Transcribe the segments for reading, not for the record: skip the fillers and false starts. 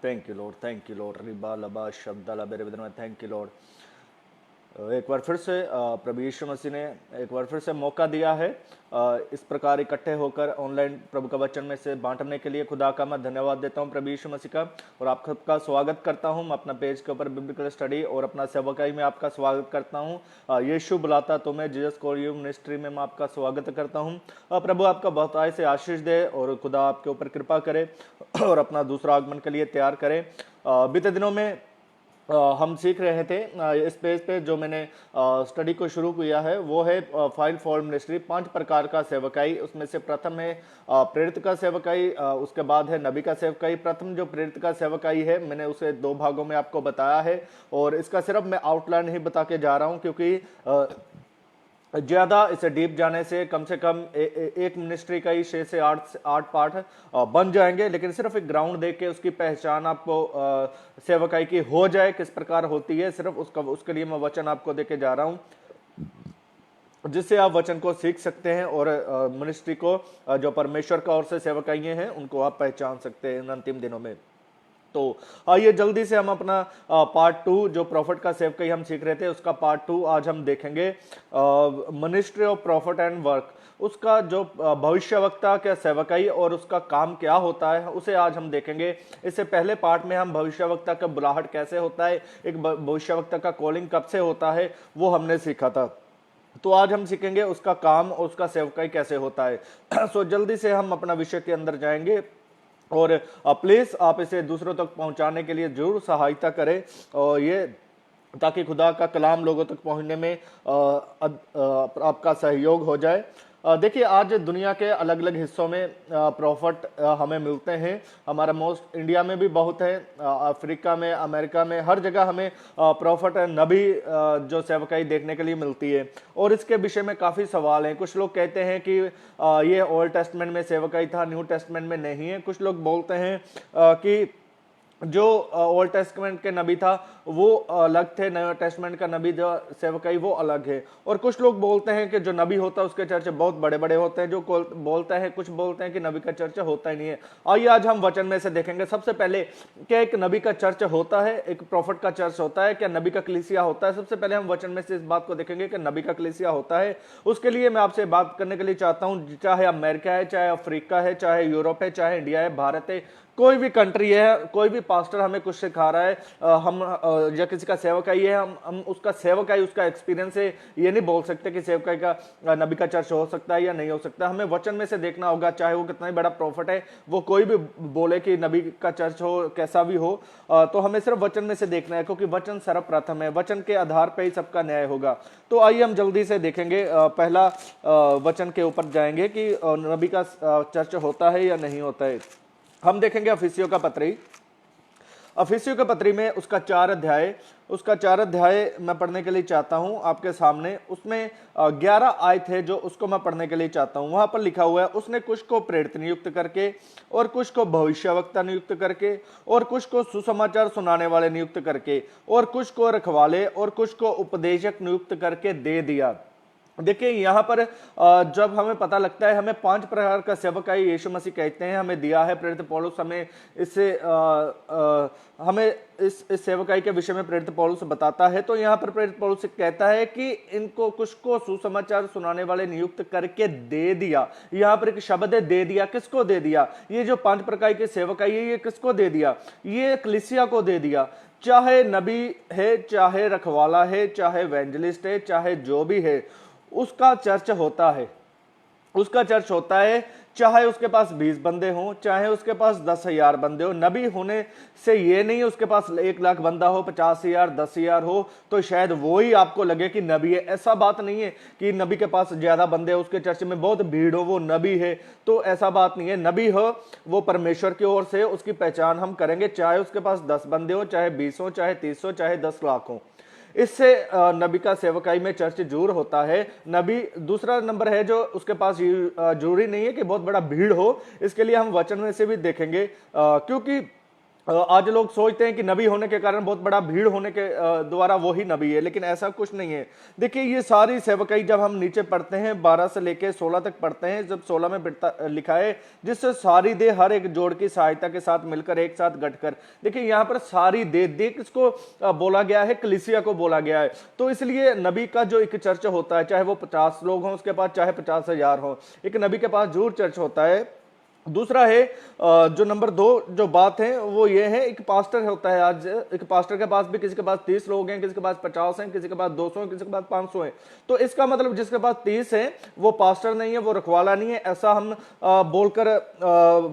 Thank you Lord, thank you Lord. Riba लबा शब्दाला बेरे बदन में थैंक यू लॉर्ड। एक बार फिर से प्रभु यीशु मसीह ने एक बार फिर से मौका दिया है इस प्रकार इकट्ठे होकर ऑनलाइन प्रभु का वचन में से बांटने के लिए। खुदा का मैं धन्यवाद देता हूं प्रभु यीशु मसीह का, और आप सबका स्वागत करता हूं। मैं अपना पेज के ऊपर बिब्लिकल स्टडी और अपना सेवकाई में आपका स्वागत करता हूं। यीशु बुलाता तुम्हें, जीसस कॉल यू मिनिस्ट्री में मैं आपका स्वागत करता हूं। प्रभु आपका बहुतायत से आशीष दे और खुदा आपके ऊपर कृपा करे और अपना दूसरा आगमन के लिए तैयार करे। बीते दिनों में हम सीख रहे थे इस पेज पे जो मैंने स्टडी को शुरू किया है वो है फाइल फॉर मिनिस्ट्री, 5 प्रकार का सेवकाई। उसमें से प्रथम है प्रेरित का सेवकाई, उसके बाद है नबी का सेवकाई। प्रथम जो प्रेरित का सेवकाई है मैंने उसे 2 भागों में आपको बताया है, और इसका सिर्फ मैं आउटलाइन ही बता के जा रहा हूं, क्योंकि ज्यादा इसे डीप जाने से कम एक मिनिस्ट्री का ही 6 से 8 पार्ट बन जाएंगे। लेकिन सिर्फ एक ग्राउंड देख के उसकी पहचान आपको सेवकाई की हो जाए किस प्रकार होती है, सिर्फ उसके लिए मैं वचन आपको देके जा रहा हूं, जिससे आप वचन को सीख सकते हैं और मिनिस्ट्री को जो परमेश्वर का ओर से सेवकाइयां हैं उनको आप पहचान सकते हैं इन अंतिम दिनों में। तो आइए जल्दी से हम अपना पार्ट 2 जो प्रॉफिट का सेवकाई हम सीख रहे थे उसका पार्ट 2 आज हम देखेंगे। Ministry of profit and work, उसका जो भविष्यवक्ता का सेवकाई और उसका काम क्या होता है उसे आज हम देखेंगे। इससे पहले पार्ट में हम भविष्यवक्ता का बुलाहट कैसे होता है, एक भविष्यवक्ता का कॉलिंग कब से होता है वो हमने सीखा था। तो आज हम सीखेंगे उसका काम और उसका सेवकाई कैसे होता है। सो जल्दी से हम अपना विषय के अंदर जाएंगे, और प्लीज आप इसे दूसरों तक पहुंचाने के लिए जरूर सहायता करें, और ये ताकि खुदा का कलाम लोगों तक पहुंचने में आपका सहयोग हो जाए। देखिए आज दुनिया के अलग अलग हिस्सों में प्रॉफिट हमें मिलते हैं। हमारा मोस्ट इंडिया में भी बहुत है, अफ्रीका में, अमेरिका में, हर जगह हमें प्रॉफिट नबी जो सेवकाई देखने के लिए मिलती है। और इसके विषय में काफ़ी सवाल हैं। कुछ लोग कहते हैं कि ये ओल्ड टेस्टमेंट में सेवकाई था, न्यू टेस्टमेंट में नहीं है। कुछ लोग बोलते हैं कि जो ओल्ड टेस्टमेंट के नबी था वो अलग थे, नए टेस्टमेंट का नबी जो सेवकाई वो अलग है। और कुछ लोग बोलते हैं कि जो नबी होता है उसके चर्च बहुत बड़े बड़े होते हैं, जो बोलता है, कुछ बोलते हैं कि नबी का चर्च होता ही नहीं है। आइए आज हम वचन में से देखेंगे। सबसे पहले क्या एक नबी का चर्च होता है, एक प्रॉफिट का चर्च होता है, क्या नबी का कलीसिया होता है? सबसे पहले हम वचन में से इस बात को देखेंगे कि नबी का कलीसिया होता है। उसके लिए मैं आपसे बात करने के लिए चाहता हूं, चाहे अमेरिका है, चाहे अफ्रीका है, चाहे यूरोप है, चाहे इंडिया है, भारत है, कोई भी कंट्री है, कोई भी पास्टर हमें कुछ सिखा रहा है, हम या किसी का सेवकाई है, हम उसका सेवकाई, उसका एक्सपीरियंस है, ये नहीं बोल सकते कि सेवकाई का नबी का चर्च हो सकता है या नहीं हो सकता। हमें वचन में से देखना होगा, चाहे वो कितना ही बड़ा प्रॉफिट है, वो कोई भी बोले कि नबी का चर्च हो, कैसा भी हो, तो हमें सिर्फ वचन में से देखना है, क्योंकि वचन सर्वप्रथम है, वचन के आधार पर ही सबका न्याय होगा। तो आइए हम जल्दी से देखेंगे, पहला वचन के ऊपर जाएंगे कि नबी का चर्च होता है या नहीं होता है। हम देखेंगे अफिसियों का पत्री, अफिसियों के पत्री में उसका 4 अध्याय मैं पढ़ने के लिए चाहता हूं आपके सामने। उसमें 11 आयत है जो उसको मैं पढ़ने के लिए चाहता हूं। वहां पर लिखा हुआ है, उसने कुछ को प्रेरित नियुक्त करके, और कुछ को भविष्यवक्ता नियुक्त करके, और कुछ को सुसमाचार सुनाने वाले नियुक्त करके, और कुछ को रखवाले, और कुछ को उपदेशक नियुक्त करके दे दिया। देखिए यहाँ पर जब हमें पता लगता है, हमें 5 प्रकार का सेवकाई यीशु मसीह कहते हैं हमें दिया है। प्रेरित पौलुस हमें इससे हमें इस सेवकाई के विषय में प्रेरित पौलुस बताता है। तो यहाँ पर प्रेरित पौलुस कहता है कि इनको कुछ को सुसमाचार सुनाने वाले नियुक्त करके दे दिया। यहाँ पर एक शब्द है दे दिया। किसको दे दिया? ये जो 5 प्रकार के सेवकाई है ये किसको दे दिया? ये कलीसिया को दे दिया। चाहे नबी है, चाहे रखवाला है, चाहे एवेंजलिस्ट है, चाहे जो भी है, उसका चर्च होता है, उसका चर्च होता है। चाहे उसके पास 20 बंदे हों, चाहे उसके पास 10,000 बंदे हो। नबी होने से ये नहीं उसके पास 1 लाख बंदा हो, 50,000, 10,000 हो तो शायद वो ही आपको लगे कि नबी है। ऐसा बात नहीं है कि नबी के पास ज्यादा बंदे हो, उसके चर्च में बहुत भीड़ हो, वो नबी है। तो ऐसा बात नहीं है। नबी हो वो परमेश्वर की ओर से, उसकी पहचान हम करेंगे, चाहे उसके पास 10 बंदे हो, चाहे 20 हो, चाहे 30 हो, चाहे 10 लाख हो। इससे नबी का सेवकाई में चर्च जरूर होता है। नबी दूसरा नंबर है जो उसके पास जरूरी नहीं है कि बहुत बड़ा भीड़ हो। इसके लिए हम वचन में से भी देखेंगे, क्योंकि आज लोग सोचते हैं कि नबी होने के कारण बहुत बड़ा भीड़ होने के द्वारा वो ही नबी है, लेकिन ऐसा कुछ नहीं है। देखिए ये सारी सेवकाई जब हम नीचे पढ़ते हैं 12 से लेके 16 तक पढ़ते हैं, जब 16 में लिखा है जिससे सारी दे हर एक जोड़ की सहायता के साथ मिलकर एक साथ गठकर। देखिए यहाँ पर सारी दे किसको बोला गया है, कलीसिया को बोला गया है। तो इसलिए नबी का जो एक चर्च होता है, चाहे वो 50 लोग हों उसके पास, चाहे 50,000 हो, एक नबी के पास जरूर चर्च होता है। दूसरा है जो नंबर 2 जो बात है वो ये है, एक पास्टर होता है। आज एक पास्टर के पास भी किसी के पास 30 लोग हैं, किसी के पास 50 हैं, किसी के पास 200 हैं, किसी के पास 500 हैं। तो इसका मतलब जिसके पास 30 है वो पास्टर नहीं है, वो रखवाला नहीं है, ऐसा हम बोलकर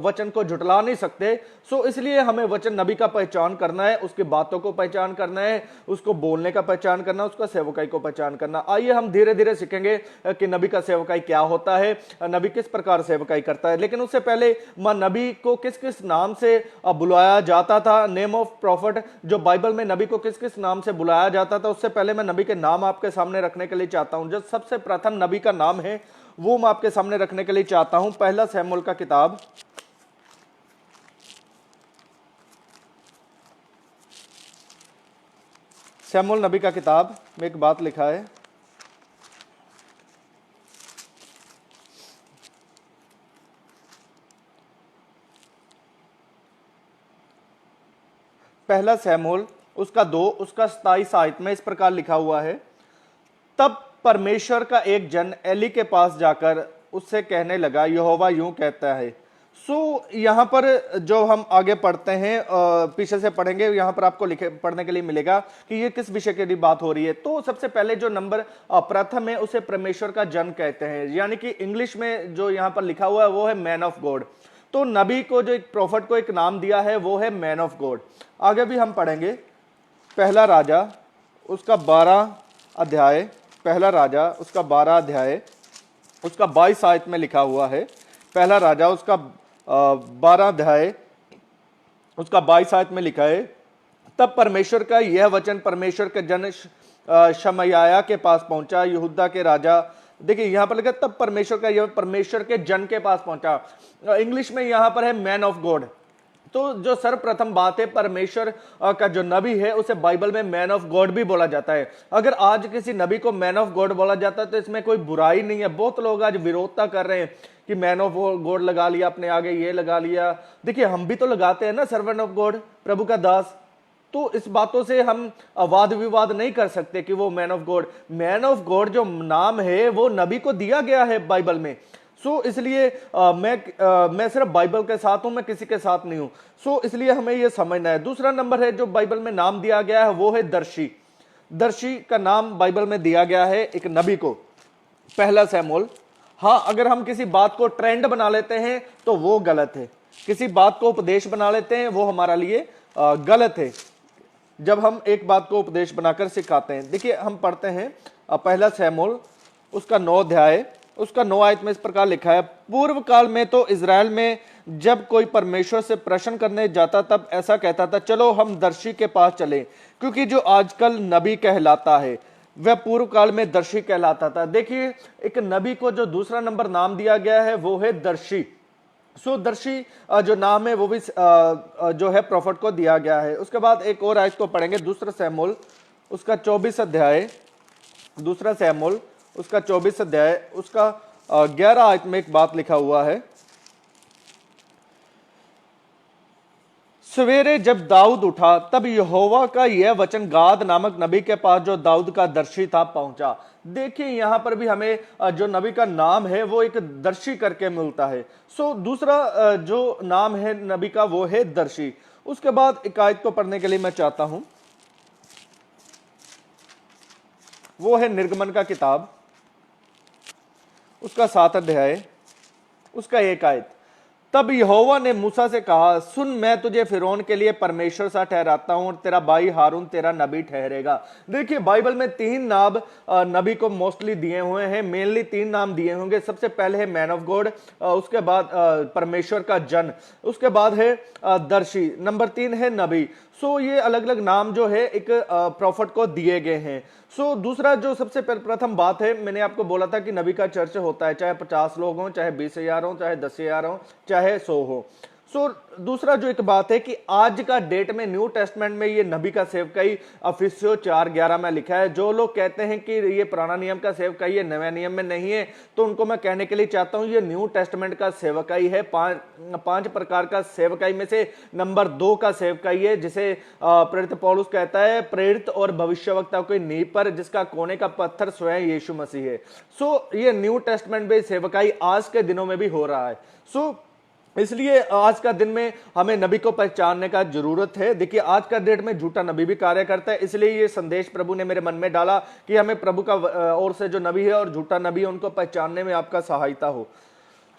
वचन को झुटला नहीं सकते। सो इसलिए हमें वचन नबी का पहचान करना है, उसकी बातों को पहचान करना है, उसको बोलने का पहचान करना, उसका सेवकाई को पहचान करना। आइए हम धीरे धीरे सीखेंगे कि नबी का सेवकाई क्या होता है, नबी किस प्रकार सेवकाई करता है। लेकिन उससे पहले नबी को किस किस नाम से बुलाया जाता था, नेम ऑफ प्रॉफिट, जो बाइबल में नबी को किस किस नाम से बुलाया जाता था, उससे पहले मैं नबी के नाम आपके सामने रखने के लिए चाहता हूं। जो सबसे प्रथम नबी का नाम है वो मैं आपके सामने रखने के लिए चाहता हूं। पहला शमूएल का किताब, शमूएल नबी का किताब में एक बात लिखा है, पहला शमूएल उसका 2 उसका 27 आयत में इस प्रकार लिखा हुआ है, तब परमेश्वर का एक जन एली के पास जाकर उससे कहने लगा, यहोवा यूं कहता है। यहां पर जो हम आगे पढ़ते हैं, पीछे से पढ़ेंगे, यहां पर आपको लिखे पढ़ने के लिए मिलेगा कि ये किस विषय की बात हो रही है। तो सबसे पहले जो नंबर प्रथम है उसे परमेश्वर का जन कहते हैं, यानी कि इंग्लिश में जो यहां पर लिखा हुआ है वो है मैन ऑफ गॉड। तो नबी को जो एक प्रॉफिट को एक नाम दिया है वो है मैन ऑफ गॉड। आगे भी हम पढ़ेंगे, पहला राजा उसका 12 अध्याय, पहला राजा उसका 12 अध्याय उसका 22 आयत में लिखा हुआ है। पहला राजा उसका 12 अध्याय उसका 22 आयत में लिखा है, तब परमेश्वर का यह वचन परमेश्वर के जन शमयाया के पास पहुंचा, यहूदा के राजा। देखिए यहां पर लिखा तब परमेश्वर का यह परमेश्वर के जन के पास पहुंचा। इंग्लिश में यहां पर है मैन ऑफ गॉड। तो जो सर्वप्रथम बात है, परमेश्वर का जो नबी है उसे बाइबल में मैन ऑफ गॉड भी बोला जाता है। अगर आज किसी नबी को मैन ऑफ गॉड बोला जाता है तो इसमें कोई बुराई नहीं है। बहुत लोग आज विरोधता कर रहे हैं कि मैन ऑफ गॉड लगा लिया अपने आगे, ये लगा लिया। देखिए हम भी तो लगाते हैं ना, सर्वेंट ऑफ गॉड, प्रभु का दास। तो इस बातों से हम वाद विवाद नहीं कर सकते कि वो मैन ऑफ गॉड जो नाम है वो नबी को दिया गया है बाइबल में। इसलिए मैं सिर्फ बाइबल के साथ हूं, मैं किसी के साथ नहीं हूं। इसलिए हमें यह समझना है। दूसरा नंबर है जो बाइबल में नाम दिया गया है वो है दर्शी। दर्शी का नाम बाइबल में दिया गया है एक नबी को, पहला शमूएल। हाँ, अगर हम किसी बात को ट्रेंड बना लेते हैं तो वो गलत है, किसी बात को उपदेश बना लेते हैं वो हमारे लिए गलत है, जब हम एक बात को उपदेश बनाकर सिखाते हैं। देखिए हम पढ़ते हैं पहला शमूएल उसका 9 अध्याय उसका 9 आयत में इस प्रकार लिखा है, पूर्व काल में तो इज़राइल में जब कोई परमेश्वर से प्रश्न करने जाता तब ऐसा कहता था, चलो हम दर्शी के पास चलें, क्योंकि जो आजकल नबी कहलाता है वह पूर्व काल में दर्शी कहलाता था। देखिए एक नबी को जो दूसरा नंबर नाम दिया गया है वो है दर्शी। दर्शी जो नाम है वो भी जो है प्रॉफिट को दिया गया है। उसके बाद एक और आयत को पढ़ेंगे, दूसरा शमूएल उसका 24 अध्याय, दूसरा शमूएल उसका 24 अध्याय उसका 11 आयत में एक बात लिखा हुआ है, सवेरे जब दाऊद उठा तब यहोवा का यह वचन गाद नामक नबी के पास जो दाऊद का दर्शी था पहुंचा। देखिए यहां पर भी हमें जो नबी का नाम है वो एक दर्शी करके मिलता है। दूसरा जो नाम है नबी का वो है दर्शी। उसके बाद एक आयत को पढ़ने के लिए मैं चाहता हूं, वो है निर्गमन का किताब उसका 7 अध्याय उसका 1 आयत। तब यहोवा ने मूसा से कहा, सुन मैं तुझे फिरौन के लिए परमेश्वर सा ठहराता हूं और तेरा भाई हारून तेरा नबी ठहरेगा। देखिए बाइबल में 3 नाम नबी को मोस्टली दिए हुए हैं, मेनली 3 नाम दिए होंगे। सबसे पहले है मैन ऑफ गॉड, उसके बाद परमेश्वर का जन, उसके बाद है दर्शी, नंबर 3 है नबी। ये अलग अलग नाम जो है एक प्रॉफिट को दिए गए हैं। दूसरा जो सबसे प्रथम बात है, मैंने आपको बोला था कि नबी का चर्च होता है, चाहे 50 लोग हों, चाहे 20,000 हो, चाहे 10,000 हो, चाहे 100 हो। सो दूसरा जो एक बात है कि आज का डेट में न्यू टेस्टमेंट में ये नबी का सेवकाई इफिसियों 4:11 में लिखा है। जो लोग कहते हैं कि ये पुराना नियम का सेवकाई है, नया नियम में नहीं है, तो उनको मैं कहने के लिए चाहता हूं ये न्यू टेस्टमेंट का सेवकाई है। पांच प्रकार का सेवकाई में से नंबर 2 का सेवकाई है, जिसे प्रेरित पौलुस कहता है प्रेरित और भविष्यवक्ता की नींव पर, जिसका कोने का पत्थर स्वयं यीशु मसीह है। सो ये न्यू टेस्टमेंट में सेवकाई आज के दिनों में भी हो रहा है। सो इसलिए आज का दिन में हमें नबी को पहचानने का जरूरत है। देखिए आज का डेट में झूठा नबी भी कार्य करता है, इसलिए ये संदेश प्रभु ने मेरे मन में डाला कि हमें प्रभु का ओर से जो नबी है और झूठा नबी है उनको पहचानने में आपका सहायता हो।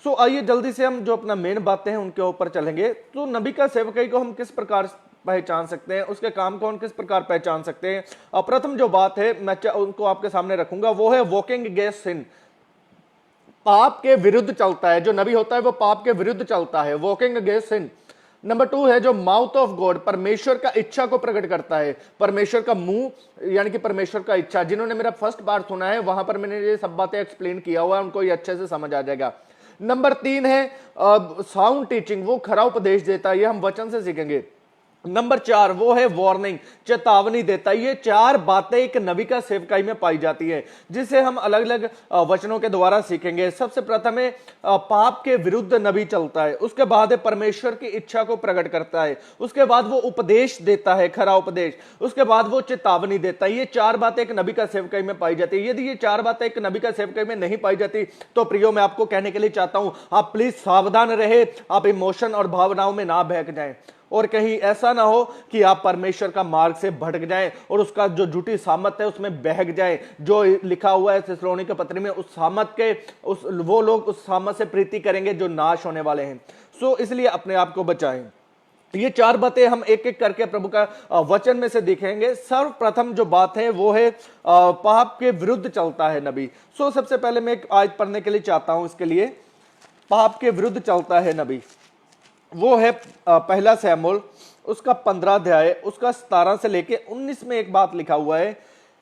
सो आइए जल्दी से हम जो अपना मेन बातें हैं उनके ऊपर चलेंगे। तो नबी का सेवकाई को हम किस प्रकार पहचान सकते हैं, उसके काम को हम किस प्रकार पहचान सकते हैं। प्रथम जो बात है मैं उनको आपके सामने रखूंगा, वो है वॉकिंग अगेंस्ट सिन। पाप के विरुद्ध चलता है। जो नबी होता है वो पाप के विरुद्ध चलता है, वॉकिंग अगेंस्ट सिन। नंबर 2 है जो माउथ ऑफ गॉड, परमेश्वर का इच्छा को प्रकट करता है। परमेश्वर का मुंह यानी कि परमेश्वर का इच्छा। जिन्होंने मेरा फर्स्ट पार्ट सुना है वहां पर मैंने ये सब बातें एक्सप्लेन किया हुआ है, उनको ये अच्छे से समझ आ जाएगा। नंबर 3 है साउंड टीचिंग, वो खरा उपदेश देता है, ये हम वचन से सीखेंगे। नंबर 4 वो है वार्निंग, चेतावनी देता है। ये 4 बातें एक नबी का सेवकाई में पाई जाती है, जिसे हम अलग अलग वचनों के द्वारा सीखेंगे। सबसे प्रथम है पाप के विरुद्ध नबी चलता है, उसके बाद है परमेश्वर की इच्छा को प्रकट करता है, उसके बाद वो उपदेश देता है, खरा उपदेश, उसके बाद वो चेतावनी देता है। ये 4 बातें एक नबी का सेवकाई में पाई जाती है। यदि ये 4 बातें एक नबी का सेवकाई में नहीं पाई जाती तो प्रियो मैं आपको कहने के लिए चाहता हूं आप प्लीज सावधान रहे, आप इमोशन और भावनाओं में ना बहक जाएं और कहीं ऐसा ना हो कि आप परमेश्वर का मार्ग से भटक जाएं और उसका जो झूठी सामत है उसमें बहक जाएं। जो लिखा हुआ है थिस्सलुनीके पत्री में, उस सामत के वो लोग उस सामत से प्रीति करेंगे जो नाश होने वाले हैं। सो इसलिए अपने आप को बचाएं। ये 4 बातें हम एक एक करके प्रभु का वचन में से देखेंगे। सर्वप्रथम जो बात है वो है पाप के विरुद्ध चलता है नबी। सो सबसे पहले मैं एक आयत पढ़ने के लिए चाहता हूं इसके लिए। पाप के विरुद्ध चलता है नबी, वो है पहला शमूएल उसका 15 अध्याय उसका 17 से लेके 19 में एक बात लिखा हुआ है।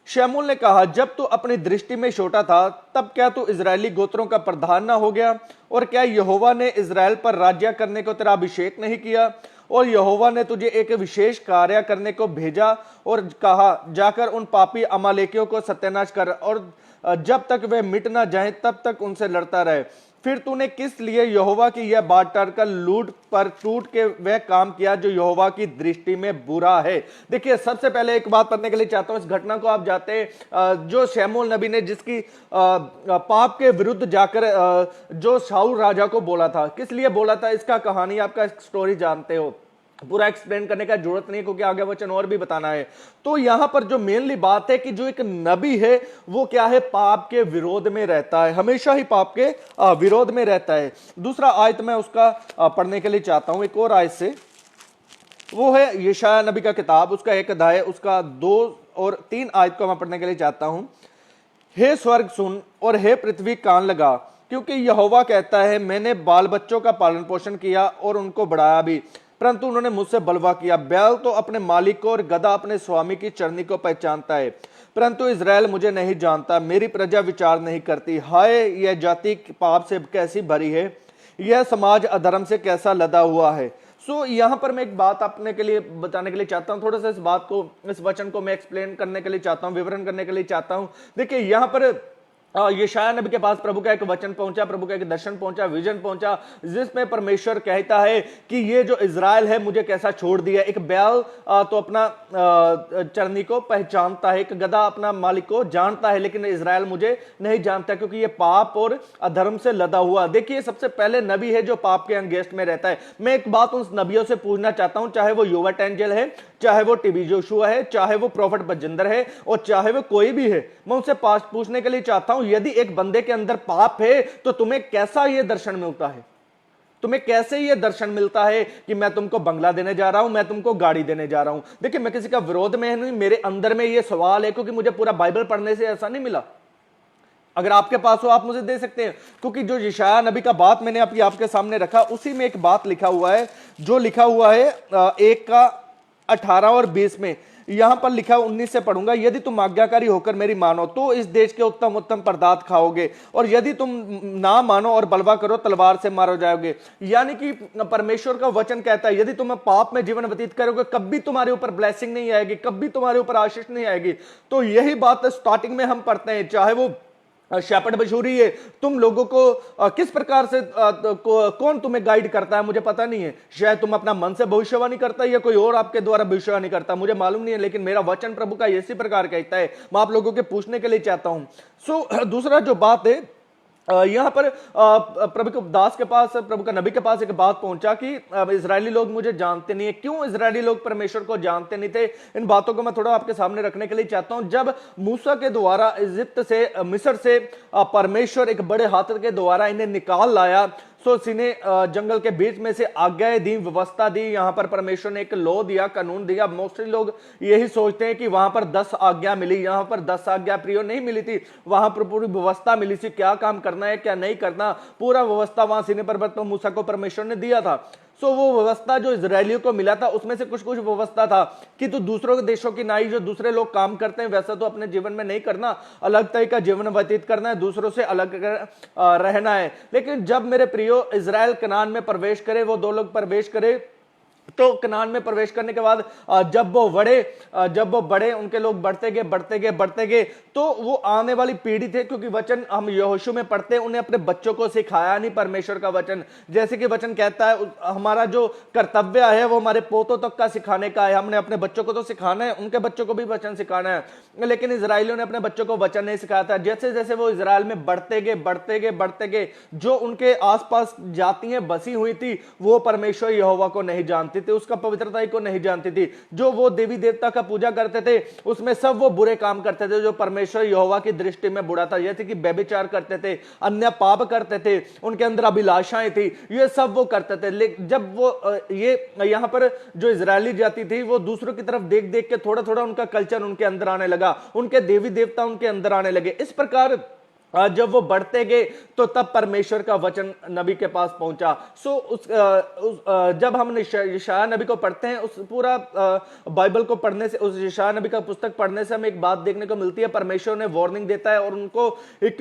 शमूएल ने कहा, जब तू अपनी दृष्टि में छोटा था तब क्या तू इजरायली गोत्रों का प्रधान ना हो गया? और क्या यहोवा ने इजराइल पर राज्य करने को तेरा अभिषेक नहीं किया? और यहोवा ने तुझे एक विशेष कार्य करने को भेजा और कहा, जाकर उन पापी अमालेकियों को सत्यानाश कर और जब तक वे मिट ना जाएं तब तक उनसे लड़ता रहे। फिर तूने किस लिए यहोवा की यह बात टालकर लूट पर टूट के वह काम किया जो यहोवा की दृष्टि में बुरा है? देखिए सबसे पहले एक बात पढ़ने के लिए चाहता हूं, इस घटना को आप जाते जो शमूएल नबी ने जिसकी पाप के विरुद्ध जाकर जो शाऊल राजा को बोला था, किस लिए बोला था, इसका कहानी आपका स्टोरी जानते हो, पूरा एक्सप्लेन करने का जरूरत नहीं क्योंकि आगे वचन और भी बताना है। तो यहां पर जो मेनली बात है कि जो एक नबी है वो क्या है, पाप के विरोध में रहता है, हमेशा ही पाप के विरोध में रहता है। दूसरा आयत मैं उसका पढ़ने के लिए चाहता हूं, एक और आयत से, वो है यशायाह नबी का किताब उसका 1 अध्याय उसका 2 और 3 आयत को मैं पढ़ने के लिए चाहता हूं। हे स्वर्ग सुन और हे पृथ्वी कान लगा, क्योंकि यहोवा कहता है, मैंने बाल बच्चों का पालन पोषण किया और उनको बढ़ाया भी, परंतु उन्होंने मुझसे बलवा किया। बैल तो अपने मालिक को और गधा अपने स्वामी की चरनी को पहचानता है, परंतु इजराइल मुझे नहीं जानता, मेरी प्रजा विचार नहीं करती। हाय, यह जाति पाप से कैसी भरी है, यह समाज अधर्म से कैसा लदा हुआ है। सो यहां पर मैं एक बात अपने के लिए बताने के लिए चाहता हूं, थोड़ा सा इस बात को, इस वचन को मैं एक्सप्लेन करने के लिए चाहता हूं, विवरण करने के लिए चाहता हूं। देखिए यहां पर यशायाह नबी के पास प्रभु का एक वचन पहुंचा, प्रभु का एक दर्शन पहुंचा, विजन पहुंचा, जिसमें परमेश्वर कहता है कि ये जो इजराइल है मुझे कैसा छोड़ दिया। एक बैल तो अपना चरनी को पहचानता है, एक गधा अपना मालिक को जानता है, लेकिन इजराइल मुझे नहीं जानता क्योंकि ये पाप और अधर्म से लदा हुआ। देखिए सबसे पहले नबी है जो पाप के अंगेस्ट में रहता है। मैं एक बात उन नबियों से पूछना चाहता हूं, चाहे वो योवा एंजल है, चाहे वो टीबी जोशुआ है, चाहे वो प्रॉफिट बजिंदर है और चाहे वो कोई भी है, मैं उनसे पूछने के लिए चाहता हूं, यदि एक बंदे के अंदर पाप है तो तुम्हें कैसा यह दर्शन मिलता है? तुम्हें कैसे यह दर्शन मिलता है कि मैं तुमको बंगला देने जा रहा हूं, मैं तुमको गाड़ी देने जा रहा हूं? देखिए मैं किसी का विरोध में नहीं, मेरे अंदर में यह सवाल है क्योंकि मुझे पूरा बाइबल पढ़ने से ऐसा नहीं मिला। अगर आपके पास हो आप मुझे दे सकते हैं, क्योंकि जो यशायाह नबी का बात मैंने आपके सामने रखा उसी में एक बात लिखा हुआ है, जो लिखा हुआ है 1 का 18 और 20 में यहां पर लिखा है, 19 से पढ़ूंगा, यदि तुम आज्ञाकारी होकर मेरी मानो तो इस देश के उत्तम उत्तम पदार्थ खाओगे, और यदि तुम ना मानो और बलवा करो तलवार से मारो जाओगे। यानी कि परमेश्वर का वचन कहता है यदि तुम पाप में जीवन व्यतीत करोगे कभी तुम्हारे ऊपर ब्लेसिंग नहीं आएगी, कभी तुम्हारे ऊपर आशीष नहीं आएगी। तो यही बात स्टार्टिंग में हम पढ़ते हैं, चाहे वो शेपर्ड बशूरी है, तुम लोगों को किस प्रकार से कौन तुम्हें गाइड करता है मुझे पता नहीं है, शायद तुम अपना मन से भविष्यवाणी करता है या कोई और आपके द्वारा भविष्यवाणी करता है, मुझे मालूम नहीं है, लेकिन मेरा वचन प्रभु का इसी प्रकार कहता है, मैं आप लोगों के पूछने के लिए चाहता हूं। सो दूसरा जो बात है, यहां पर प्रभु के दास के पास, प्रभु का नबी के पास एक बात पहुंचा कि इजरायली लोग मुझे जानते नहीं है। क्यों इजरायली लोग परमेश्वर को जानते नहीं थे? इन बातों को मैं थोड़ा आपके सामने रखने के लिए चाहता हूं। जब मूसा के द्वारा इजिप्ट से, मिस्र से परमेश्वर एक बड़े हाथ के द्वारा इन्हें निकाल लाया, सो सीने जंगल के बीच में से आज्ञाएं दी, व्यवस्था दी, यहां पर परमेश्वर ने एक लॉ दिया, कानून दिया। मोस्टली लोग यही सोचते हैं कि वहां पर 10 आज्ञा मिली, यहां पर 10 आज्ञा प्रियो नहीं मिली थी, वहां पर पूरी व्यवस्था मिली थी, क्या काम करना है क्या नहीं करना, पूरा व्यवस्था वहां सीने पर्वत पर मूसा को परमेश्वर ने दिया था। सो वो व्यवस्था जो इजरायलियों को मिला था उसमें से कुछ कुछ व्यवस्था था कि तू दूसरों के देशों की नाई जो दूसरे लोग काम करते हैं वैसा तो अपने जीवन में नहीं करना, अलग तरह का जीवन व्यतीत करना है, दूसरों से अलग रहना है। लेकिन जब मेरे प्रियो इजराइल कनान में प्रवेश करे, वो 2 लोग प्रवेश करे, तो कनान में प्रवेश करने के बाद जब वो बड़े उनके लोग बढ़ते गए तो वो आने वाली पीढ़ी थे, क्योंकि वचन हम यहोशू में पढ़ते हैं, उन्हें अपने बच्चों को सिखाया नहीं परमेश्वर का वचन। जैसे कि वचन कहता है हमारा जो कर्तव्य है वो हमारे पोतों तक का सिखाने का है, हमने अपने बच्चों को तो सिखाना है, उनके बच्चों को भी वचन सिखाना है। लेकिन इजराइलियों ने अपने बच्चों को वचन नहीं सिखाया था। जैसे जैसे वो इजराइल में बढ़ते गए, जो उनके आसपास जातियां बसी हुई थी वो परमेश्वर यहोवा को नहीं जानती थी, उसका पवित्रता को नहीं जानती थी। जो वो देवी देवता का पूजा करते थे उसमें सब वो बुरे काम करते थे जो परमेश्वर यहोवा की दृष्टि में बुरा था, जैसे कि व्यभिचार करते थे, अन्य पाप करते थे, उनके अंदर अभिलाषाएं थी, ये सब वो करते थे। लेकिन जब वो ये यहां पर जो इजरायली जाति थी वो दूसरों की तरफ देख देख के थोड़ा थोड़ा उनका कल्चर उनके अंदर आने लगा, उनके देवी देवता उनके अंदर आने लगे। इस प्रकार जब वो बढ़ते गए तो तब परमेश्वर का वचन नबी के पास पहुंचा। जब हम यशायाह नबी को पढ़ते हैं, उस पूरा बाइबल को पढ़ने से, उस यशायाह नबी का पुस्तक पढ़ने से हमें एक बात देखने को मिलती है, परमेश्वर ने वार्निंग देता है और उनको एक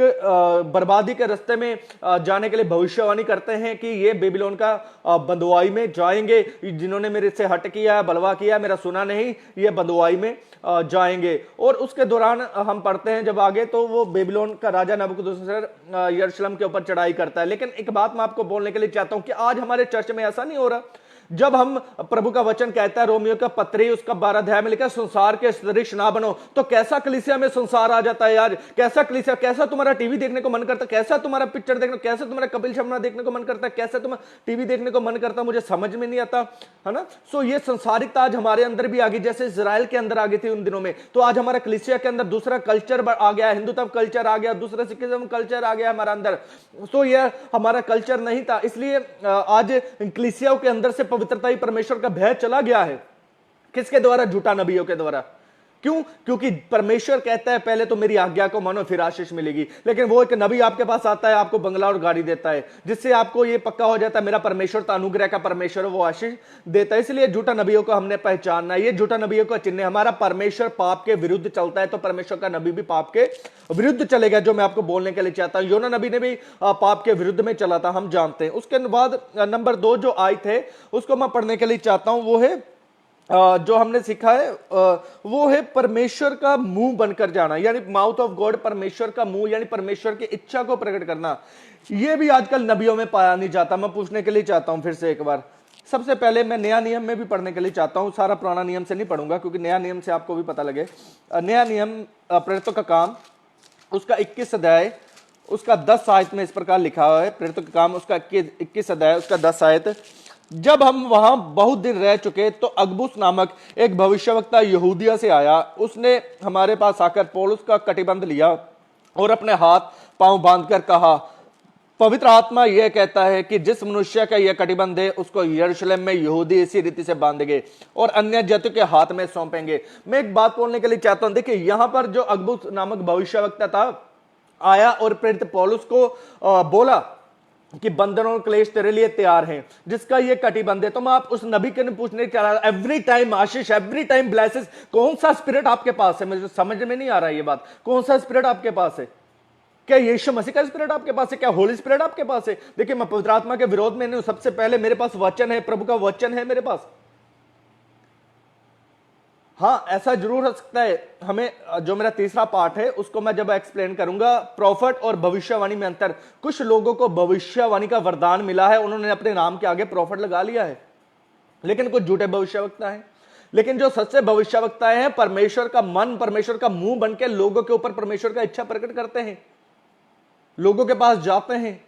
बर्बादी के रास्ते में जाने के लिए भविष्यवाणी करते हैं कि ये बेबीलोन का बंधुआई में जाएंगे, जिन्होंने मेरे से हट किया, बलवा किया, मेरा सुना नहीं, ये बंधुआई में जाएंगे। और उसके दौरान हम पढ़ते हैं जब आगे, तो वो बेबीलोन का राजा नबूकदनेस्सर यरूशलेम के ऊपर चढ़ाई करता है। लेकिन एक बात मैं आपको बोलने के लिए चाहता हूं कि आज हमारे चर्च में ऐसा नहीं हो रहा। जब हम प्रभु का वचन कहता है, रोमियो का पत्री उसका 12 अध्याय में लिखा है संसार के सदृश ना बनो, तो कैसा कलीसिया में संसार आ जाता है यार, कैसा कलीसिया, कैसा तुम्हारा टीवी देखने को मन करता है, कैसा तुम्हारा पिक्चर देखने, कैसा तुम्हारा कपिल शर्मा देखने को मन करता है, कैसा तुम्हारा टीवी देखने को मन करता है, मुझे समझ में नहीं आता, है ना। सो ये संसारिकता आज हमारे अंदर भी आ गई, जैसे इजराइल के अंदर आ गई थी उन दिनों में, तो आज हमारा कलीसिया के अंदर दूसरा कल्चर आ गया, हिंदुत्व कल्चर आ गया, दूसरा सिखिज्म कल्चर आ गया हमारा अंदर। तो यह हमारा कल्चर नहीं था, इसलिए आज कलीसियाओं के अंदर से पवित्रता ही परमेश्वर का भय चला गया है। किसके द्वारा? झूठा नबियों के द्वारा। क्यों? क्योंकि परमेश्वर कहता है पहले तो मेरी आज्ञा को मानो फिर आशीष मिलेगी। लेकिन वो एक नबी आपके पास आता है, आपको बंगला और गाड़ी देता है, जिससे आपको ये पक्का हो जाता है मेरा परमेश्वर तो अनुग्रह का परमेश्वर, वो आशीष देता है। इसलिए झूठा नबियों को हमने पहचानना है। ये झूठा नबियों का चिन्ह है। हमारा परमेश्वर पाप के विरुद्ध चलता है तो परमेश्वर का नबी भी पाप के विरुद्ध चलेगा, जो मैं आपको बोलने के लिए चाहता हूं। योना नबी ने भी पाप के विरुद्ध में चला था, हम जानते हैं। उसके बाद नंबर 2 जो आयत है उसको मैं पढ़ने के लिए चाहता हूं, वो है जो हमने सीखा है वो है परमेश्वर का मुंह बनकर जाना, यानी माउथ ऑफ गॉड, परमेश्वर का मुंह, यानी परमेश्वर की इच्छा को प्रकट करना। यह भी आजकल नबियों में पाया नहीं जाता। मैं पूछने के लिए चाहता हूं फिर से एक बार, सबसे पहले मैं नया नियम में भी पढ़ने के लिए चाहता हूं, सारा पुराना नियम से नहीं पढ़ूंगा क्योंकि नया नियम से आपको भी पता लगे। नया नियम प्रेरितों का काम उसका 21 अध्याय उसका 10 आयत में इस प्रकार लिखा हुआ है। प्रेरितों का काम उसका 21 अध्याय उसका 10 आयत। जब हम वहां बहुत दिन रह चुके तो अगबुस नामक एक भविष्यवक्ता यहूदिया से आया। उसने हमारे पास आकर पौलुस का कटिबंध लिया और अपने हाथ पांव बांधकर कहा, पवित्र आत्मा यह कहता है कि जिस मनुष्य का यह कटिबंध है उसको यरूशलेम में यहूदी इसी रीति से बांधेंगे और अन्य जातियों के हाथ में सौंपेंगे। मैं एक बात बोलने के लिए चाहता हूं, देखिए यहां पर जो अगबुस नामक भविष्यवक्ता था आया और प्रेरित पौलुस को बोला कि बंधन और क्लेश तेरे लिए तैयार हैं, जिसका ये कटिबंध है। तो मैं आप उस नबी के पूछने चला, एवरी टाइम आशीष, एवरी टाइम ब्लेसेस, कौन सा स्पिरिट आपके पास है? मुझे समझ में नहीं आ रहा है ये बात, कौन सा स्पिरिट आपके पास है? क्या यीशु मसीह का स्पिरिट आपके पास है? क्या होली स्पिरिट आपके पास है? देखिए, मैं पवित्र आत्मा के विरोध में नहीं हूं। सबसे पहले मेरे पास वचन है, प्रभु का वचन है मेरे पास। हाँ, ऐसा जरूर हो सकता है, हमें जो मेरा तीसरा पार्ट है उसको मैं जब एक्सप्लेन करूंगा, प्रॉफिट और भविष्यवाणी में अंतर। कुछ लोगों को भविष्यवाणी का वरदान मिला है, उन्होंने अपने नाम के आगे प्रॉफिट लगा लिया है, लेकिन कुछ झूठे भविष्यवक्ता हैं। लेकिन जो सच्चे भविष्यवक्ताएं हैं, परमेश्वर का मन, परमेश्वर का मुंह बनकर लोगों के ऊपर परमेश्वर का इच्छा प्रकट करते हैं, लोगों के पास जाते हैं।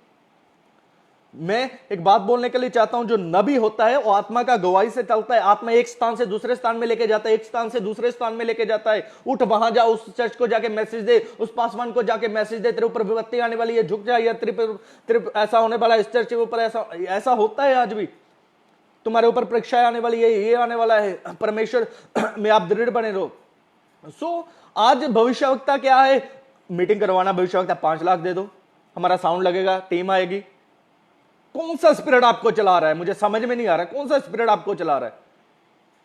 मैं एक बात बोलने के लिए चाहता हूं, जो नबी होता है वो आत्मा का गवाही से चलता है। आत्मा एक स्थान से दूसरे स्थान में लेके जाता है, एक स्थान से दूसरे स्थान में लेके जाता है। उठ वहां जा, उस चर्च को जाके मैसेज दे, उस पासवान को जाके मैसेज दे, तेरे ऊपर विपत्ति आने वाली है, झुक जा, या तेरे ऐसा होने वाला है, इस चर्च के ऊपर ऐसा होता है आज भी, तुम्हारे ऊपर परीक्षाएं आने वाली है, ये आने वाला है, परमेश्वर में आप दृढ़ बने रहो। सो आज भविष्यवक्ता क्या है? मीटिंग करवाना, भविष्यवक्ता 5 लाख दे दो, हमारा साउंड लगेगा, टीम आएगी। कौन सा स्पिरिट आपको चला रहा है? मुझे समझ में नहीं आ रहा है, कौन सा स्पिरिट आपको चला रहा है?